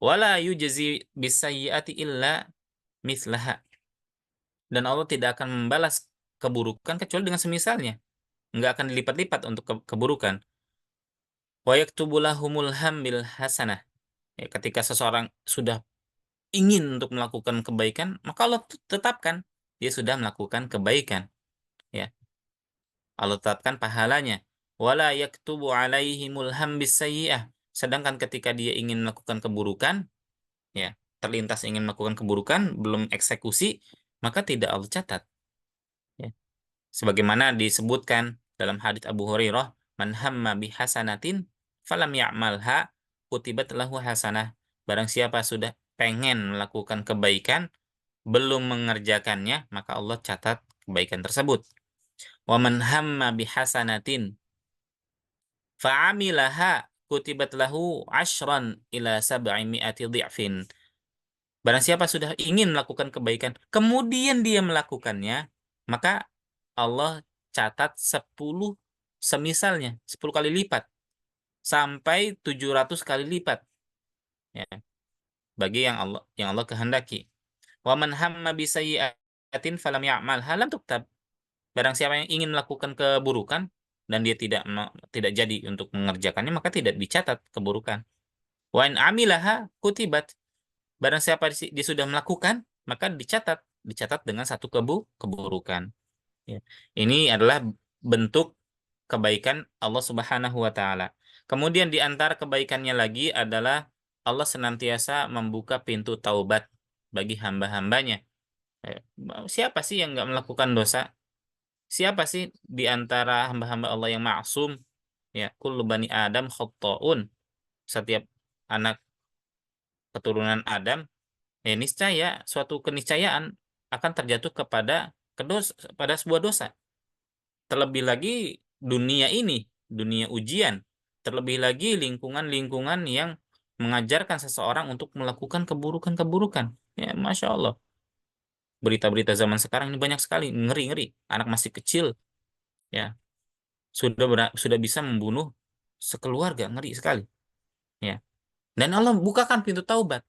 Wala yujzi bisayyiati illa mithlaha. Dan Allah tidak akan membalas keburukan kecuali dengan semisalnya. Nggak akan dilipat-lipat untuk keburukan. Wa yaktubu lahumul hambil hasanah. Ya, ketika seseorang sudah ingin untuk melakukan kebaikan, maka Allah tetapkan dia sudah melakukan kebaikan. Ya, Allah tetapkan pahalanya. Wala yaktubu alaihimul hambis sayyi'ah. Sedangkan ketika dia ingin melakukan keburukan, ya, terlintas ingin melakukan keburukan, belum eksekusi, maka tidak Allah catat. Ya. Sebagaimana disebutkan dalam hadits Abu Hurairah, man hamma bihasanatin falam ya'malha kutibat lahu hasanah. Barang siapa sudah pengen melakukan kebaikan, belum mengerjakannya, maka Allah catat kebaikan tersebut. Wa man hamma bihasanatin fa'amilaha kutibat lahu ashran ila sab'i mi'ati dhi'fin. Barang siapa sudah ingin melakukan kebaikan, kemudian dia melakukannya, maka Allah catat 10 semisalnya, 10 kali lipat, sampai 700 kali lipat. Ya, bagi yang Allah kehendaki. Wa man hamma bisayyi'atin falam ya'malha lam tuktab. Barang siapa yang ingin melakukan keburukan dan dia tidak jadi untuk mengerjakannya, maka tidak dicatat keburukan. Wa in amilaha kutibat. Barang siapa dia sudah melakukan, maka dicatat dengan satu keburukan. Ya. Ini adalah bentuk kebaikan Allah Subhanahu wa taala. Kemudian di antara kebaikannya lagi adalah Allah senantiasa membuka pintu taubat bagi hamba-hambanya. Eh, Siapa sih yang nggak melakukan dosa? Siapa sih di antara hamba-hamba Allah yang maksum? Ya, kullu bani Adam khatta'un. Setiap anak keturunan Adam, ya niscaya suatu keniscayaan akan terjatuh pada sebuah dosa. Terlebih lagi dunia ini, dunia ujian. Terlebih lagi lingkungan-lingkungan yang mengajarkan seseorang untuk melakukan keburukan-keburukan. Ya, Masya Allah. Berita-berita zaman sekarang ini banyak sekali, ngeri-ngeri. Anak masih kecil, ya, sudah bisa membunuh sekeluarga, ngeri sekali. Ya. Dan Allah bukakan pintu taubat.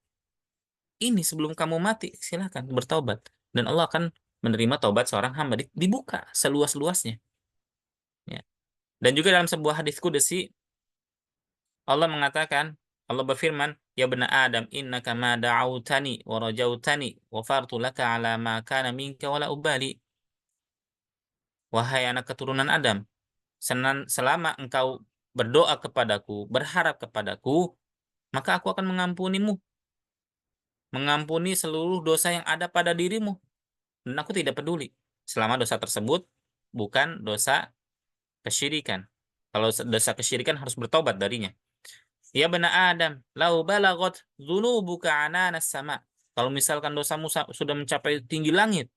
Ini sebelum kamu mati, silahkan bertaubat. Dan Allah akan menerima taubat seorang hamba. Dibuka seluas-luasnya. Ya. Dan juga dalam sebuah hadis qudsi, Allah mengatakan, Allah berfirman, Ya bena Adam, innaka ma da'autani wa rajautani wa fartu laka ala ma kana minka wala ubali. Wahai anak keturunan Adam, selama engkau berdoa kepadaku, berharap kepadaku, maka aku akan mengampunimu. Mengampuni seluruh dosa yang ada pada dirimu. Dan aku tidak peduli. Selama dosa tersebut bukan dosa kesyirikan. Kalau dosa kesyirikan harus bertobat darinya. Ya bena Adam, lau balagot dzunubuka ananas sama. Kalau misalkan dosamu sudah mencapai tinggi langit,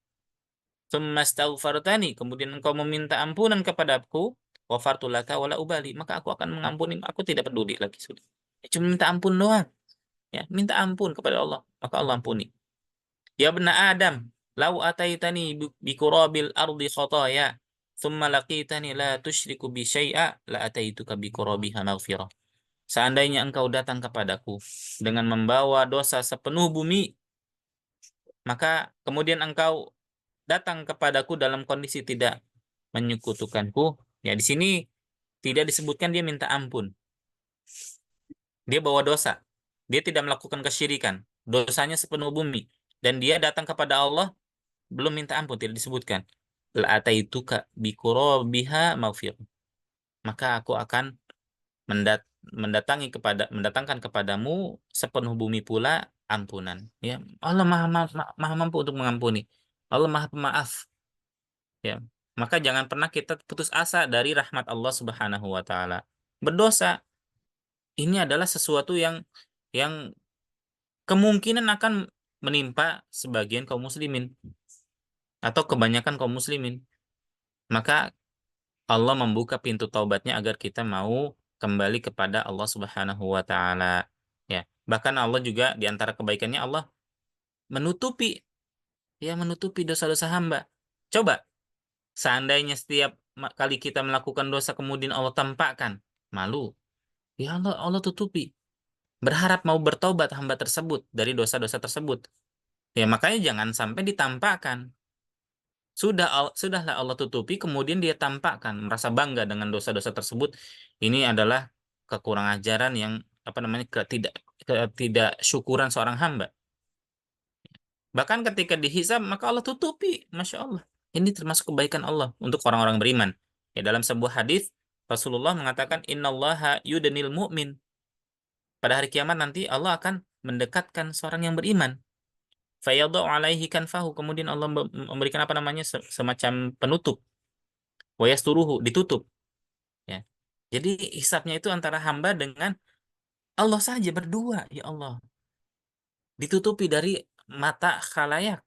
tsumma astaghfartani, kemudian engkau meminta ampunan kepadaku, ghafartu laka wala ubali, maka aku akan mengampuni, aku tidak peduli lagi sudah. Cuma minta ampun doang. Ya, minta ampun kepada Allah, maka Allah ampuni. Ya bena Adam, lau ataitani biqurabil ardi khataya, thumma laqitani la tusyriku bi syai'a, la ataituka biqurabiha maghfirah. Seandainya engkau datang kepadaku dengan membawa dosa sepenuh bumi, maka kemudian engkau datang kepadaku dalam kondisi tidak menyekutukanku. Ya, di sini tidak disebutkan dia minta ampun. Dia bawa dosa. Dia tidak melakukan kesyirikan. Dosanya sepenuh bumi. Dan dia datang kepada Allah belum minta ampun, tidak disebutkan. La ataituka biqurabiha maghfirah. Maka aku akan mendatangkan kepadamu sepenuh bumi pula ampunan. Ya, Allah maha mampu untuk mengampuni. Allah maha pemaaf. Ya, maka jangan pernah kita putus asa dari rahmat Allah Subhanahu wa taala. Berdosa ini adalah sesuatu yang kemungkinan akan menimpa sebagian kaum muslimin atau kebanyakan kaum muslimin. Maka Allah membuka pintu taubatnya agar kita mau kembali kepada Allah Subhanahu wa taala. Ya, bahkan Allah juga di antara kebaikannya Allah menutupi menutupi dosa-dosa hamba. Coba seandainya setiap kali kita melakukan dosa kemudian Allah tampakkan, malu. Ya Allah tutupi. Berharap mau bertobat hamba tersebut dari dosa-dosa tersebut. Ya makanya jangan sampai ditampakkan. Sudahlah Allah tutupi, kemudian dia tampakkan, merasa bangga dengan dosa-dosa tersebut. Ini adalah kekurangan ajaran yang apa namanya ketidak syukuran seorang hamba. Bahkan ketika dihisab maka Allah tutupi, masya Allah. Ini termasuk kebaikan Allah untuk orang-orang beriman. Ya dalam sebuah hadis Rasulullah mengatakan innallaha yudanil mu'min. Pada hari kiamat nanti Allah akan mendekatkan seorang yang beriman. Fayadau alaihi kanfahu, kemudian Allah memberikan apa namanya semacam penutup. Wa yasturuhu, ditutup. Ya. Jadi hisabnya itu antara hamba dengan Allah saja berdua, ya Allah. Ditutupi dari mata khalayak.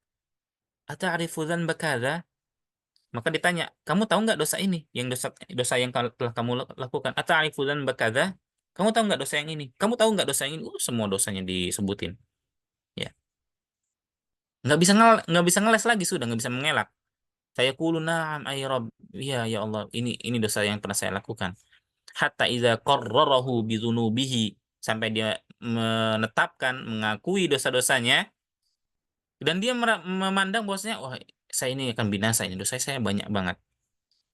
Ata'rifu dzanba kadza? Maka ditanya, kamu tahu nggak dosa ini? Yang dosa yang telah kamu lakukan. Ata'rifu dzanba kadza? Kamu tahu nggak dosa yang ini? Kamu tahu nggak dosa yang ini? Semua dosanya disebutin. Ya, nggak bisa ngeles lagi, sudah nggak bisa mengelak. Saya kulu na'am ay Rabb. Iya ya Allah, ini dosa yang pernah saya lakukan. Hatta idza qarrarahu bidzunubihi, sampai dia menetapkan mengakui dosa-dosanya dan dia memandang bahwasanya wah, saya ini akan binasa, ini dosa saya banyak banget.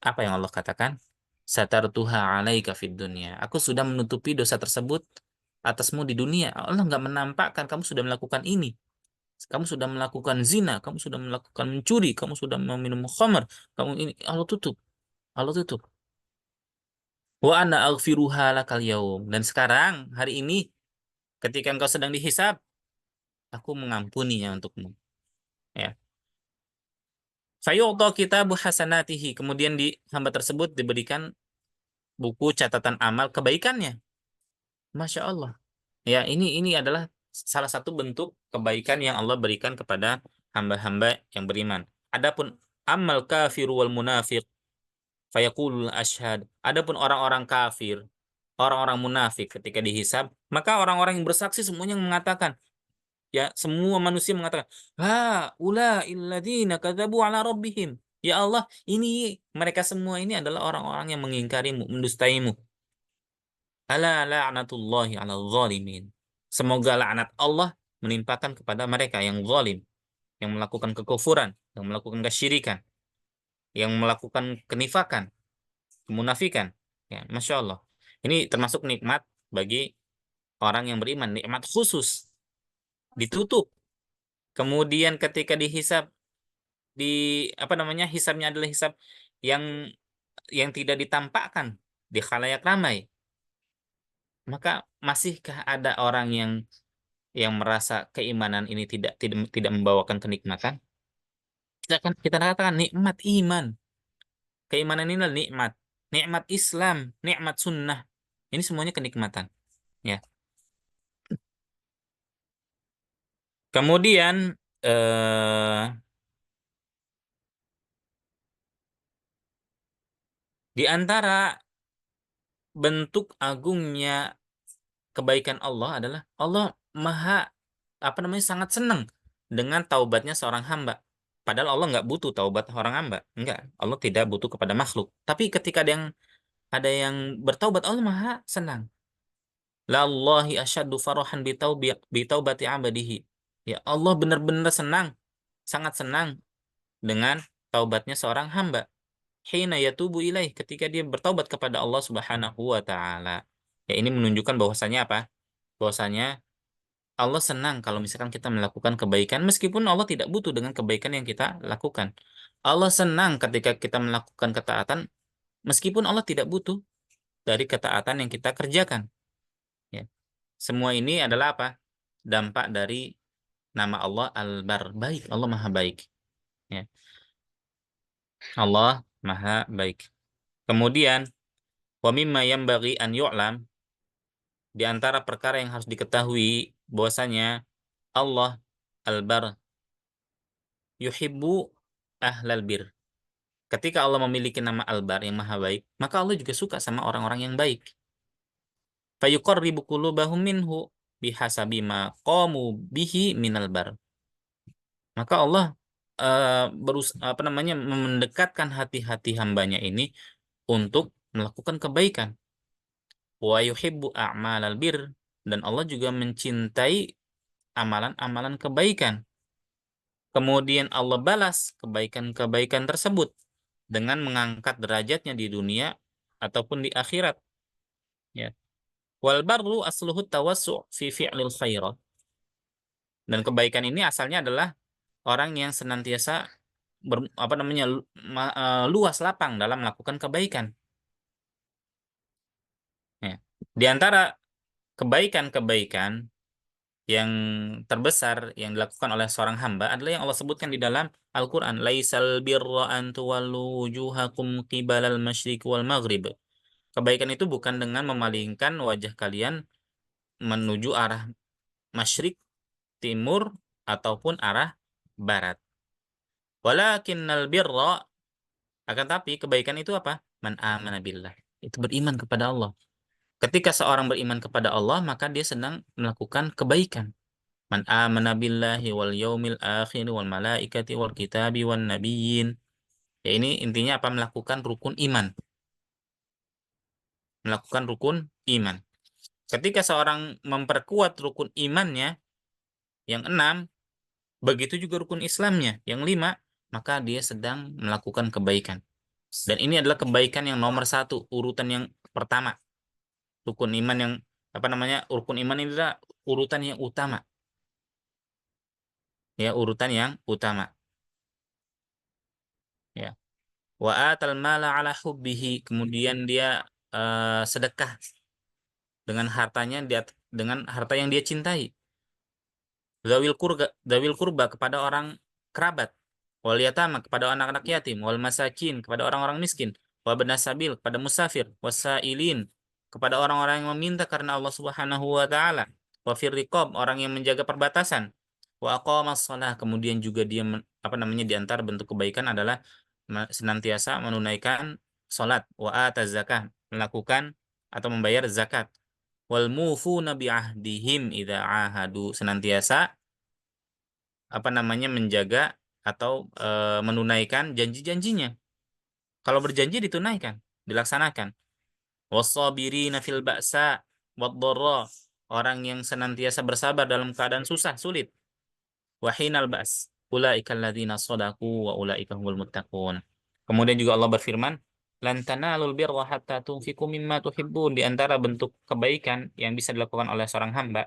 Apa yang Allah katakan? Satartuha alaika fid dunya. Aku sudah menutupi dosa tersebut atasmu di dunia. Allah nggak menampakkan kamu sudah melakukan ini. Kamu sudah melakukan zina, kamu sudah melakukan mencuri, kamu sudah meminum khamr, kamu ini Allah tutup. Allah tutup. Wa ana aghfiruha lakal yaum. Dan sekarang hari ini ketika engkau sedang dihisab, aku mengampuninya untukmu. Ya. Fayu'ta kitabu hasanatihi. Kemudian di hamba tersebut diberikan buku catatan amal kebaikannya. Masya Allah. Ya, ini adalah salah satu bentuk kebaikan yang Allah berikan kepada hamba-hamba yang beriman. Adapun amal kafir wal munafiq fayaqulul asyhad. Adapun orang-orang kafir, orang-orang munafik ketika dihisab, maka orang-orang yang bersaksi semuanya mengatakan, ya, semua manusia mengatakan, ha ula illadzina kadzabu ala rabbihim. Ya Allah, ini mereka semua ini adalah orang-orang yang mengingkarimu, mendustaimu. Ala la'natullahi ala zalimin. Semoga laknat Allah menimpakan kepada mereka yang zalim, yang melakukan kekufuran, yang melakukan kesyirikan, yang melakukan kenifakan, kemunafikan. Ya, Masya Allah. Ini termasuk nikmat bagi orang yang beriman, nikmat khusus, ditutup. Kemudian ketika dihisab, di apa namanya, hisabnya adalah hisab yang tidak ditampakkan di khalayak ramai. Maka masihkah ada orang yang merasa keimanan ini tidak membawakan kenikmatan? Kita katakan nikmat iman. Keimanan ini adalah nikmat. Nikmat Islam, nikmat sunnah. Ini semuanya kenikmatan. Ya. Kemudian di antara bentuk agungnya kebaikan Allah adalah Allah maha apa namanya sangat senang dengan taubatnya seorang hamba. Padahal Allah nggak butuh taubat orang hamba. Enggak. Allah tidak butuh kepada makhluk. Tapi ketika ada yang bertaubat, Allah maha senang. Lallahi asyaddu farahan bitaubati abadihi. Ya Allah benar-benar senang, sangat senang dengan taubatnya seorang hamba. Hina yatubu ilaih, ketika dia bertaubat kepada Allah Subhanahu wa taala. Ya ini menunjukkan bahwasanya apa? Bahwasanya Allah senang kalau misalkan kita melakukan kebaikan meskipun Allah tidak butuh dengan kebaikan yang kita lakukan. Allah senang ketika kita melakukan ketaatan meskipun Allah tidak butuh dari ketaatan yang kita kerjakan. Ya. Semua ini adalah apa? Dampak dari nama Allah Al-Bar, baik. Allah Maha Baik. Ya. Allah Maha Baik. Kemudian, wa mimma yanbaghi an yu'lam, di antara perkara yang harus diketahui bahwasanya Allah Al-Bar yuhibbu ahlal bir. Ketika Allah memiliki nama Al-Bar yang Maha Baik, maka Allah juga suka sama orang-orang yang baik. Fayuqarribu qulubahum minhu bihasabi ma qamu bihi minal bar. Maka Allah apa namanya mendekatkan hati-hati hambanya ini untuk melakukan kebaikan. Wa yuhibbu a'malal bir, dan Allah juga mencintai amalan-amalan kebaikan. Kemudian Allah balas kebaikan-kebaikan tersebut dengan mengangkat derajatnya di dunia ataupun di akhirat. Ya. Wal barru asluhu tawassu' fi fi'lil khairat. Dan kebaikan ini asalnya adalah orang yang senantiasa apa namanya luas lapang dalam melakukan kebaikan. Ya. Di antara kebaikan-kebaikan yang terbesar yang dilakukan oleh seorang hamba adalah yang Allah sebutkan di dalam Al-Quran. Laisal birra an tuwallu wujuhakum qibalal masyriq wal maghrib. Kebaikan itu bukan dengan memalingkan wajah kalian menuju arah masyrik, timur, ataupun arah barat. Walakinnal birra, akan tapi kebaikan itu apa? Man amana billah. Itu beriman kepada Allah. Ketika seorang beriman kepada Allah, maka dia sedang melakukan kebaikan. Man amana billahi wal yaumil akhir wal malaikati wal kitabi wan nabiyyin. Ya ini intinya apa? Melakukan rukun iman. Melakukan rukun iman. Ketika seorang memperkuat rukun imannya yang 6, begitu juga rukun Islamnya yang 5, maka dia sedang melakukan kebaikan. Dan ini adalah kebaikan yang nomor satu, urutan yang pertama. Rukun iman yang apa namanya? Rukun iman ini adalah urutan yang utama. Ya, urutan yang utama. Ya. Wa atal mala ala hubbihi, kemudian dia sedekah dengan hartanya dengan harta yang dia cintai. Zawil kurba kepada orang kerabat, wal yatama kepada anak-anak yatim, wal masakin kepada orang-orang miskin, wa benas sabil kepada musafir, wasailin kepada orang-orang yang meminta karena Allah Subhanahu wa taala, wa fir riqab orang yang menjaga perbatasan, wa aqamas shalah kemudian juga dia apa namanya di antara bentuk kebaikan adalah senantiasa menunaikan salat, wa ataz zakah melakukan atau membayar zakat, wal mufuna bi ahdihim idza ahadu senantiasa apa namanya menjaga atau menunaikan janji-janjinya. Kalau berjanji ditunaikan, dilaksanakan. Wassabirina fil ba'sa wad-dharra, orang yang senantiasa bersabar dalam keadaan susah, sulit. Wa hinal ba's, ulaikal ladzina shadaqu wa ulaika humul muttaqun. Kemudian juga Allah berfirman, lan tanalul birra hatta tunfiqu mimma tuhibbun, di antara bentuk kebaikan yang bisa dilakukan oleh seorang hamba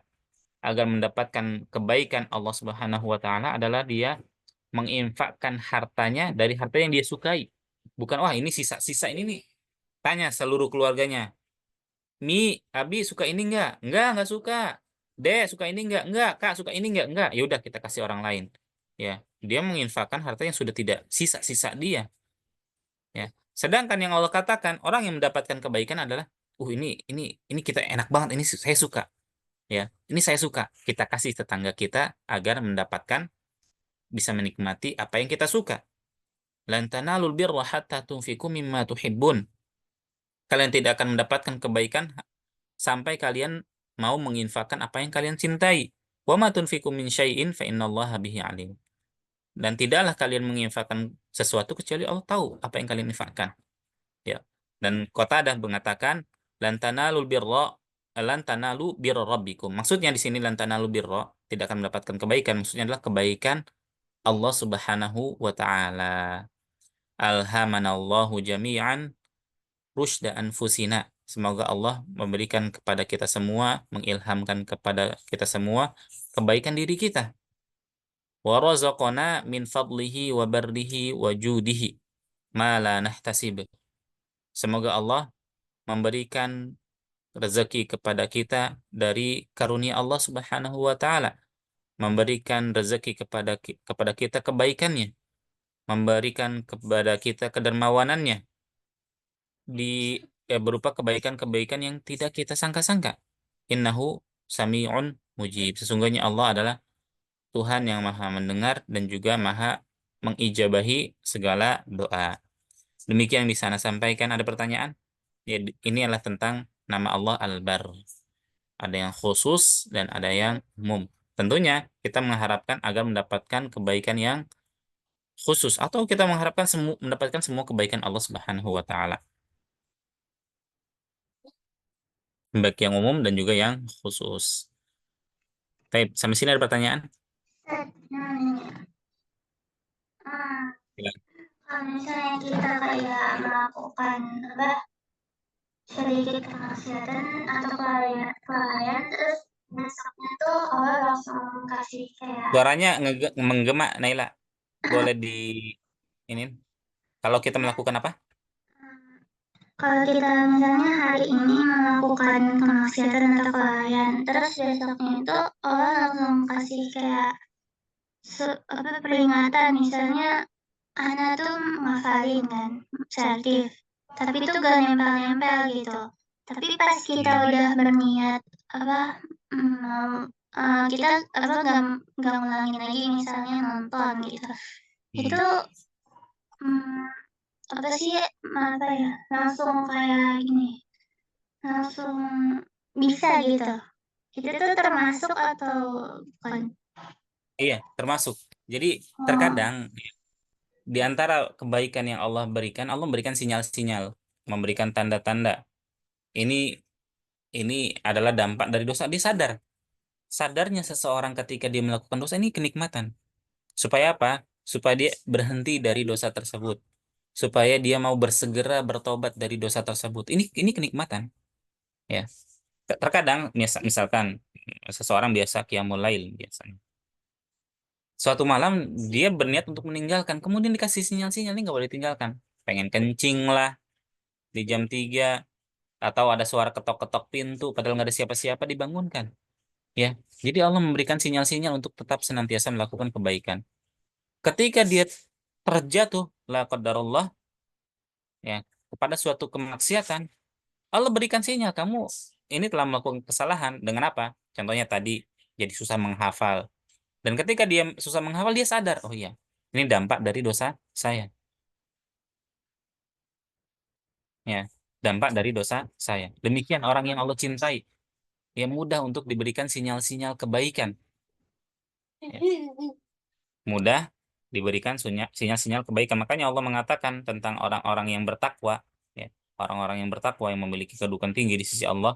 agar mendapatkan kebaikan Allah Subhanahu wa taala adalah dia menginfakkan hartanya dari harta yang dia sukai. Bukan, wah ini sisa-sisa ini nih. Tanya seluruh keluarganya. Mi, Abi suka ini enggak? Enggak suka. Dek suka ini enggak? Enggak. Kak suka ini enggak? Enggak. Ya udah kita kasih orang lain. Ya, dia menginfakkan harta yang sudah tidak sisa-sisa dia. Ya. Sedangkan yang Allah katakan, orang yang mendapatkan kebaikan adalah, ini kita enak banget, ini saya suka. Ya, ini saya suka. Kita kasih tetangga kita agar mendapatkan bisa menikmati apa yang kita suka. Lan tanalul birra hatta tunfiqu mimma tuhibbun. Kalian tidak akan mendapatkan kebaikan sampai kalian mau menginfakkan apa yang kalian cintai. Wa ma tunfiqu min syai'in fa innallaha bihi alim. Dan tidaklah kalian menginfakkan sesuatu kecuali Allah tahu apa yang kalian infakkan. Ya. Dan Qatadah mengatakan lan tanalul birra lan tanalu birra rabbikum. Maksudnya di sini lan tanalu birra tidak akan mendapatkan kebaikan. Maksudnya adalah kebaikan Allah Subhanahu wa taala. Alhamanallahu jami'an rusda anfusina. Semoga Allah memberikan kepada kita semua, mengilhamkan kepada kita semua kebaikan diri kita. Wa razaqana min fadlihi wa barrihi wa judihi ma la nahtasib. Semoga Allah memberikan rezeki kepada kita dari karunia Allah Subhanahu wa taala, memberikan rezeki kepada kita kebaikannya, memberikan kepada kita kedermawanannya di berupa kebaikan-kebaikan yang tidak kita sangka-sangka. Innahu sami'un mujib. Sesungguhnya Allah adalah Tuhan yang maha mendengar dan juga maha mengijabahi segala doa. Demikian yang bisa Anda sampaikan. Ada pertanyaan? Ya, ini adalah tentang nama Allah Al-Bar. Ada yang khusus dan ada yang umum. Tentunya kita mengharapkan agar mendapatkan kebaikan yang khusus atau kita mengharapkan mendapatkan semua kebaikan Allah Subhanahu wa taala. Baik yang umum dan juga yang khusus. Baik, sampai sini ada pertanyaan? Set, namanya. Ah, Silakan. kalau misalnya kita kayak melakukan apa sedikit kemaksiatan atau kelalaian terus besoknya tuh Allah langsung kasih kayak Suaranya menggema, Naila. Boleh di ini. Kalau kita melakukan apa? kalau kita misalnya hari ini melakukan kemaksiatan atau kelalaian terus besoknya itu Allah langsung kasih kayak apa peringatan misalnya Ana tuh ngafalin kan selektif tapi itu gak nempel-nempel gitu tapi pas kita Hmm. udah berniat apa mau kita apa gak ngulangin lagi misalnya nonton gitu Hmm. itu hmm, apa sih apa ya langsung kayak gini langsung bisa gitu itu tuh termasuk atau bukan? Iya, termasuk. Jadi Oh, terkadang di antara kebaikan yang Allah berikan, Allah memberikan sinyal-sinyal, memberikan tanda-tanda. Ini ini adalah dampak dari dosa. Dia sadar. Sadarnya seseorang ketika dia melakukan dosa ini kenikmatan. Supaya apa? Supaya dia berhenti dari dosa tersebut. Supaya dia mau bersegera bertobat dari dosa tersebut. Ini kenikmatan, ya. Terkadang misalkan seseorang biasa qiyamul lail biasanya. Suatu malam dia berniat untuk meninggalkan, kemudian dikasih sinyal-sinyal ini nggak boleh ditinggalkan. Pengen kencing lah di jam 3 atau ada suara ketok-ketok pintu padahal nggak ada siapa-siapa dibangunkan. Ya, jadi Allah memberikan sinyal-sinyal untuk tetap senantiasa melakukan kebaikan. Ketika dia terjatuh, la qadarullah, ya, kepada suatu kemaksiatan, Allah berikan sinyal kamu ini telah melakukan kesalahan dengan apa? Contohnya tadi jadi susah menghafal. Dan ketika dia susah menghafal dia sadar, oh iya, ini dampak dari dosa saya. Ya, dampak dari dosa saya. Demikian orang yang Allah cintai, ya mudah untuk diberikan sinyal-sinyal kebaikan. Ya, mudah diberikan sinyal-sinyal kebaikan. Makanya Allah mengatakan tentang orang-orang yang bertakwa, ya, orang-orang yang bertakwa yang memiliki kedudukan tinggi di sisi Allah.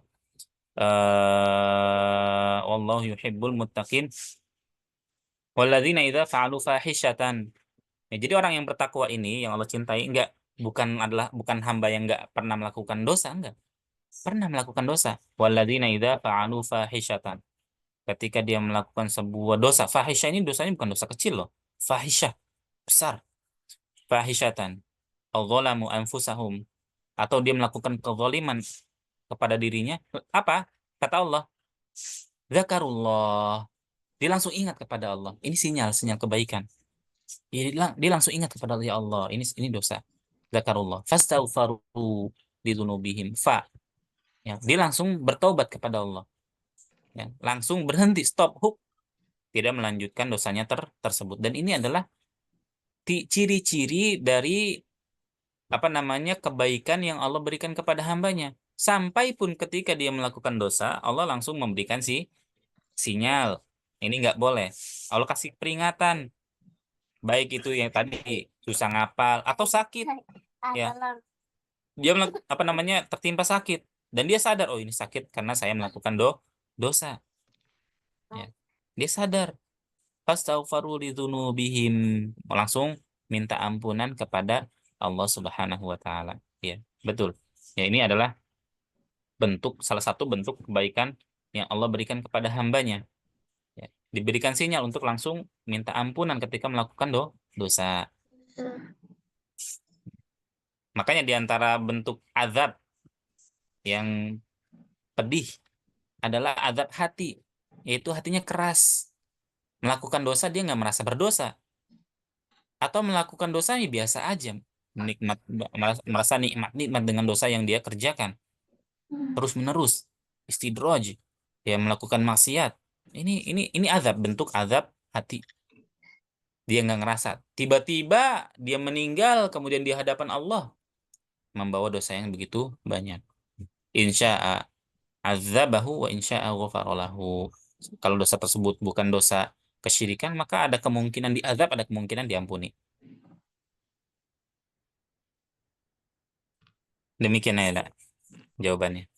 Wallahu yuhibbul muttaqin. Walladzina idza fa'alu fahishatan. Ya, jadi orang yang bertakwa ini yang Allah cintai bukan hamba yang enggak pernah melakukan dosa, enggak. Pernah melakukan dosa. Walladzina idza fa'alu fahishatan. Ketika dia melakukan sebuah dosa, fahisyah ini dosanya bukan dosa kecil loh. Fahisyah besar. Fahishatan. Adzalamu anfusahum. Atau dia melakukan kezaliman kepada dirinya. Apa? Kata Allah, Zakarullah. Dia langsung ingat kepada Allah. Ini sinyal kebaikan. Dia langsung ingat kepada Allah, ya Allah, ini dosa. Zakarullah. Fastaghfaru lidunubihim. Ya, dia langsung bertobat kepada Allah. Ya, langsung berhenti, stop, hook, tidak melanjutkan dosanya tersebut. Dan ini adalah ciri-ciri dari apa namanya kebaikan yang Allah berikan kepada hambanya. Sampai pun ketika dia melakukan dosa, Allah langsung memberikan sinyal. Ini nggak boleh. Allah kasih peringatan, baik itu yang tadi susah ngapal atau sakit, ya. Dia apa namanya tertimpa sakit dan dia sadar, oh ini sakit karena saya melakukan dosa, ya. Dia sadar, fastaghfaru lidzunubihim, langsung minta ampunan kepada Allah Subhanahu wa taala. Ya, betul. Ya, ini adalah salah satu bentuk kebaikan yang Allah berikan kepada hambanya. Ya, diberikan sinyal untuk langsung minta ampunan ketika melakukan dosa. Makanya di antara bentuk azab yang pedih adalah azab hati, yaitu hatinya keras. Melakukan dosa dia nggak merasa berdosa, atau melakukan dosa ya biasa aja, menikmat merasa nikmat dengan dosa yang dia kerjakan Mmm, terus menerus, istidraj, ya, melakukan maksiat. Ini azab, bentuk azab hati. Dia nggak ngerasa, tiba-tiba dia meninggal kemudian di hadapan Allah membawa dosa yang begitu banyak. Insya'a azabahu wa insya'a ghafara lahu. Kalau dosa tersebut bukan dosa kesyirikan, maka ada kemungkinan diazab, ada kemungkinan diampuni. Demikian ya, jawabannya.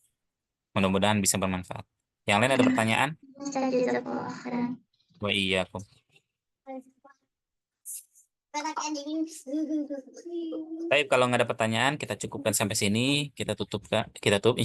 Mudah-mudahan bisa bermanfaat. Yang lain ada pertanyaan? Ustaz, jazakallah khairan. Wa iyyakum. Baik, kalau nggak ada pertanyaan, kita cukupkan sampai sini. Kita tutup, Kak. Kita tutup.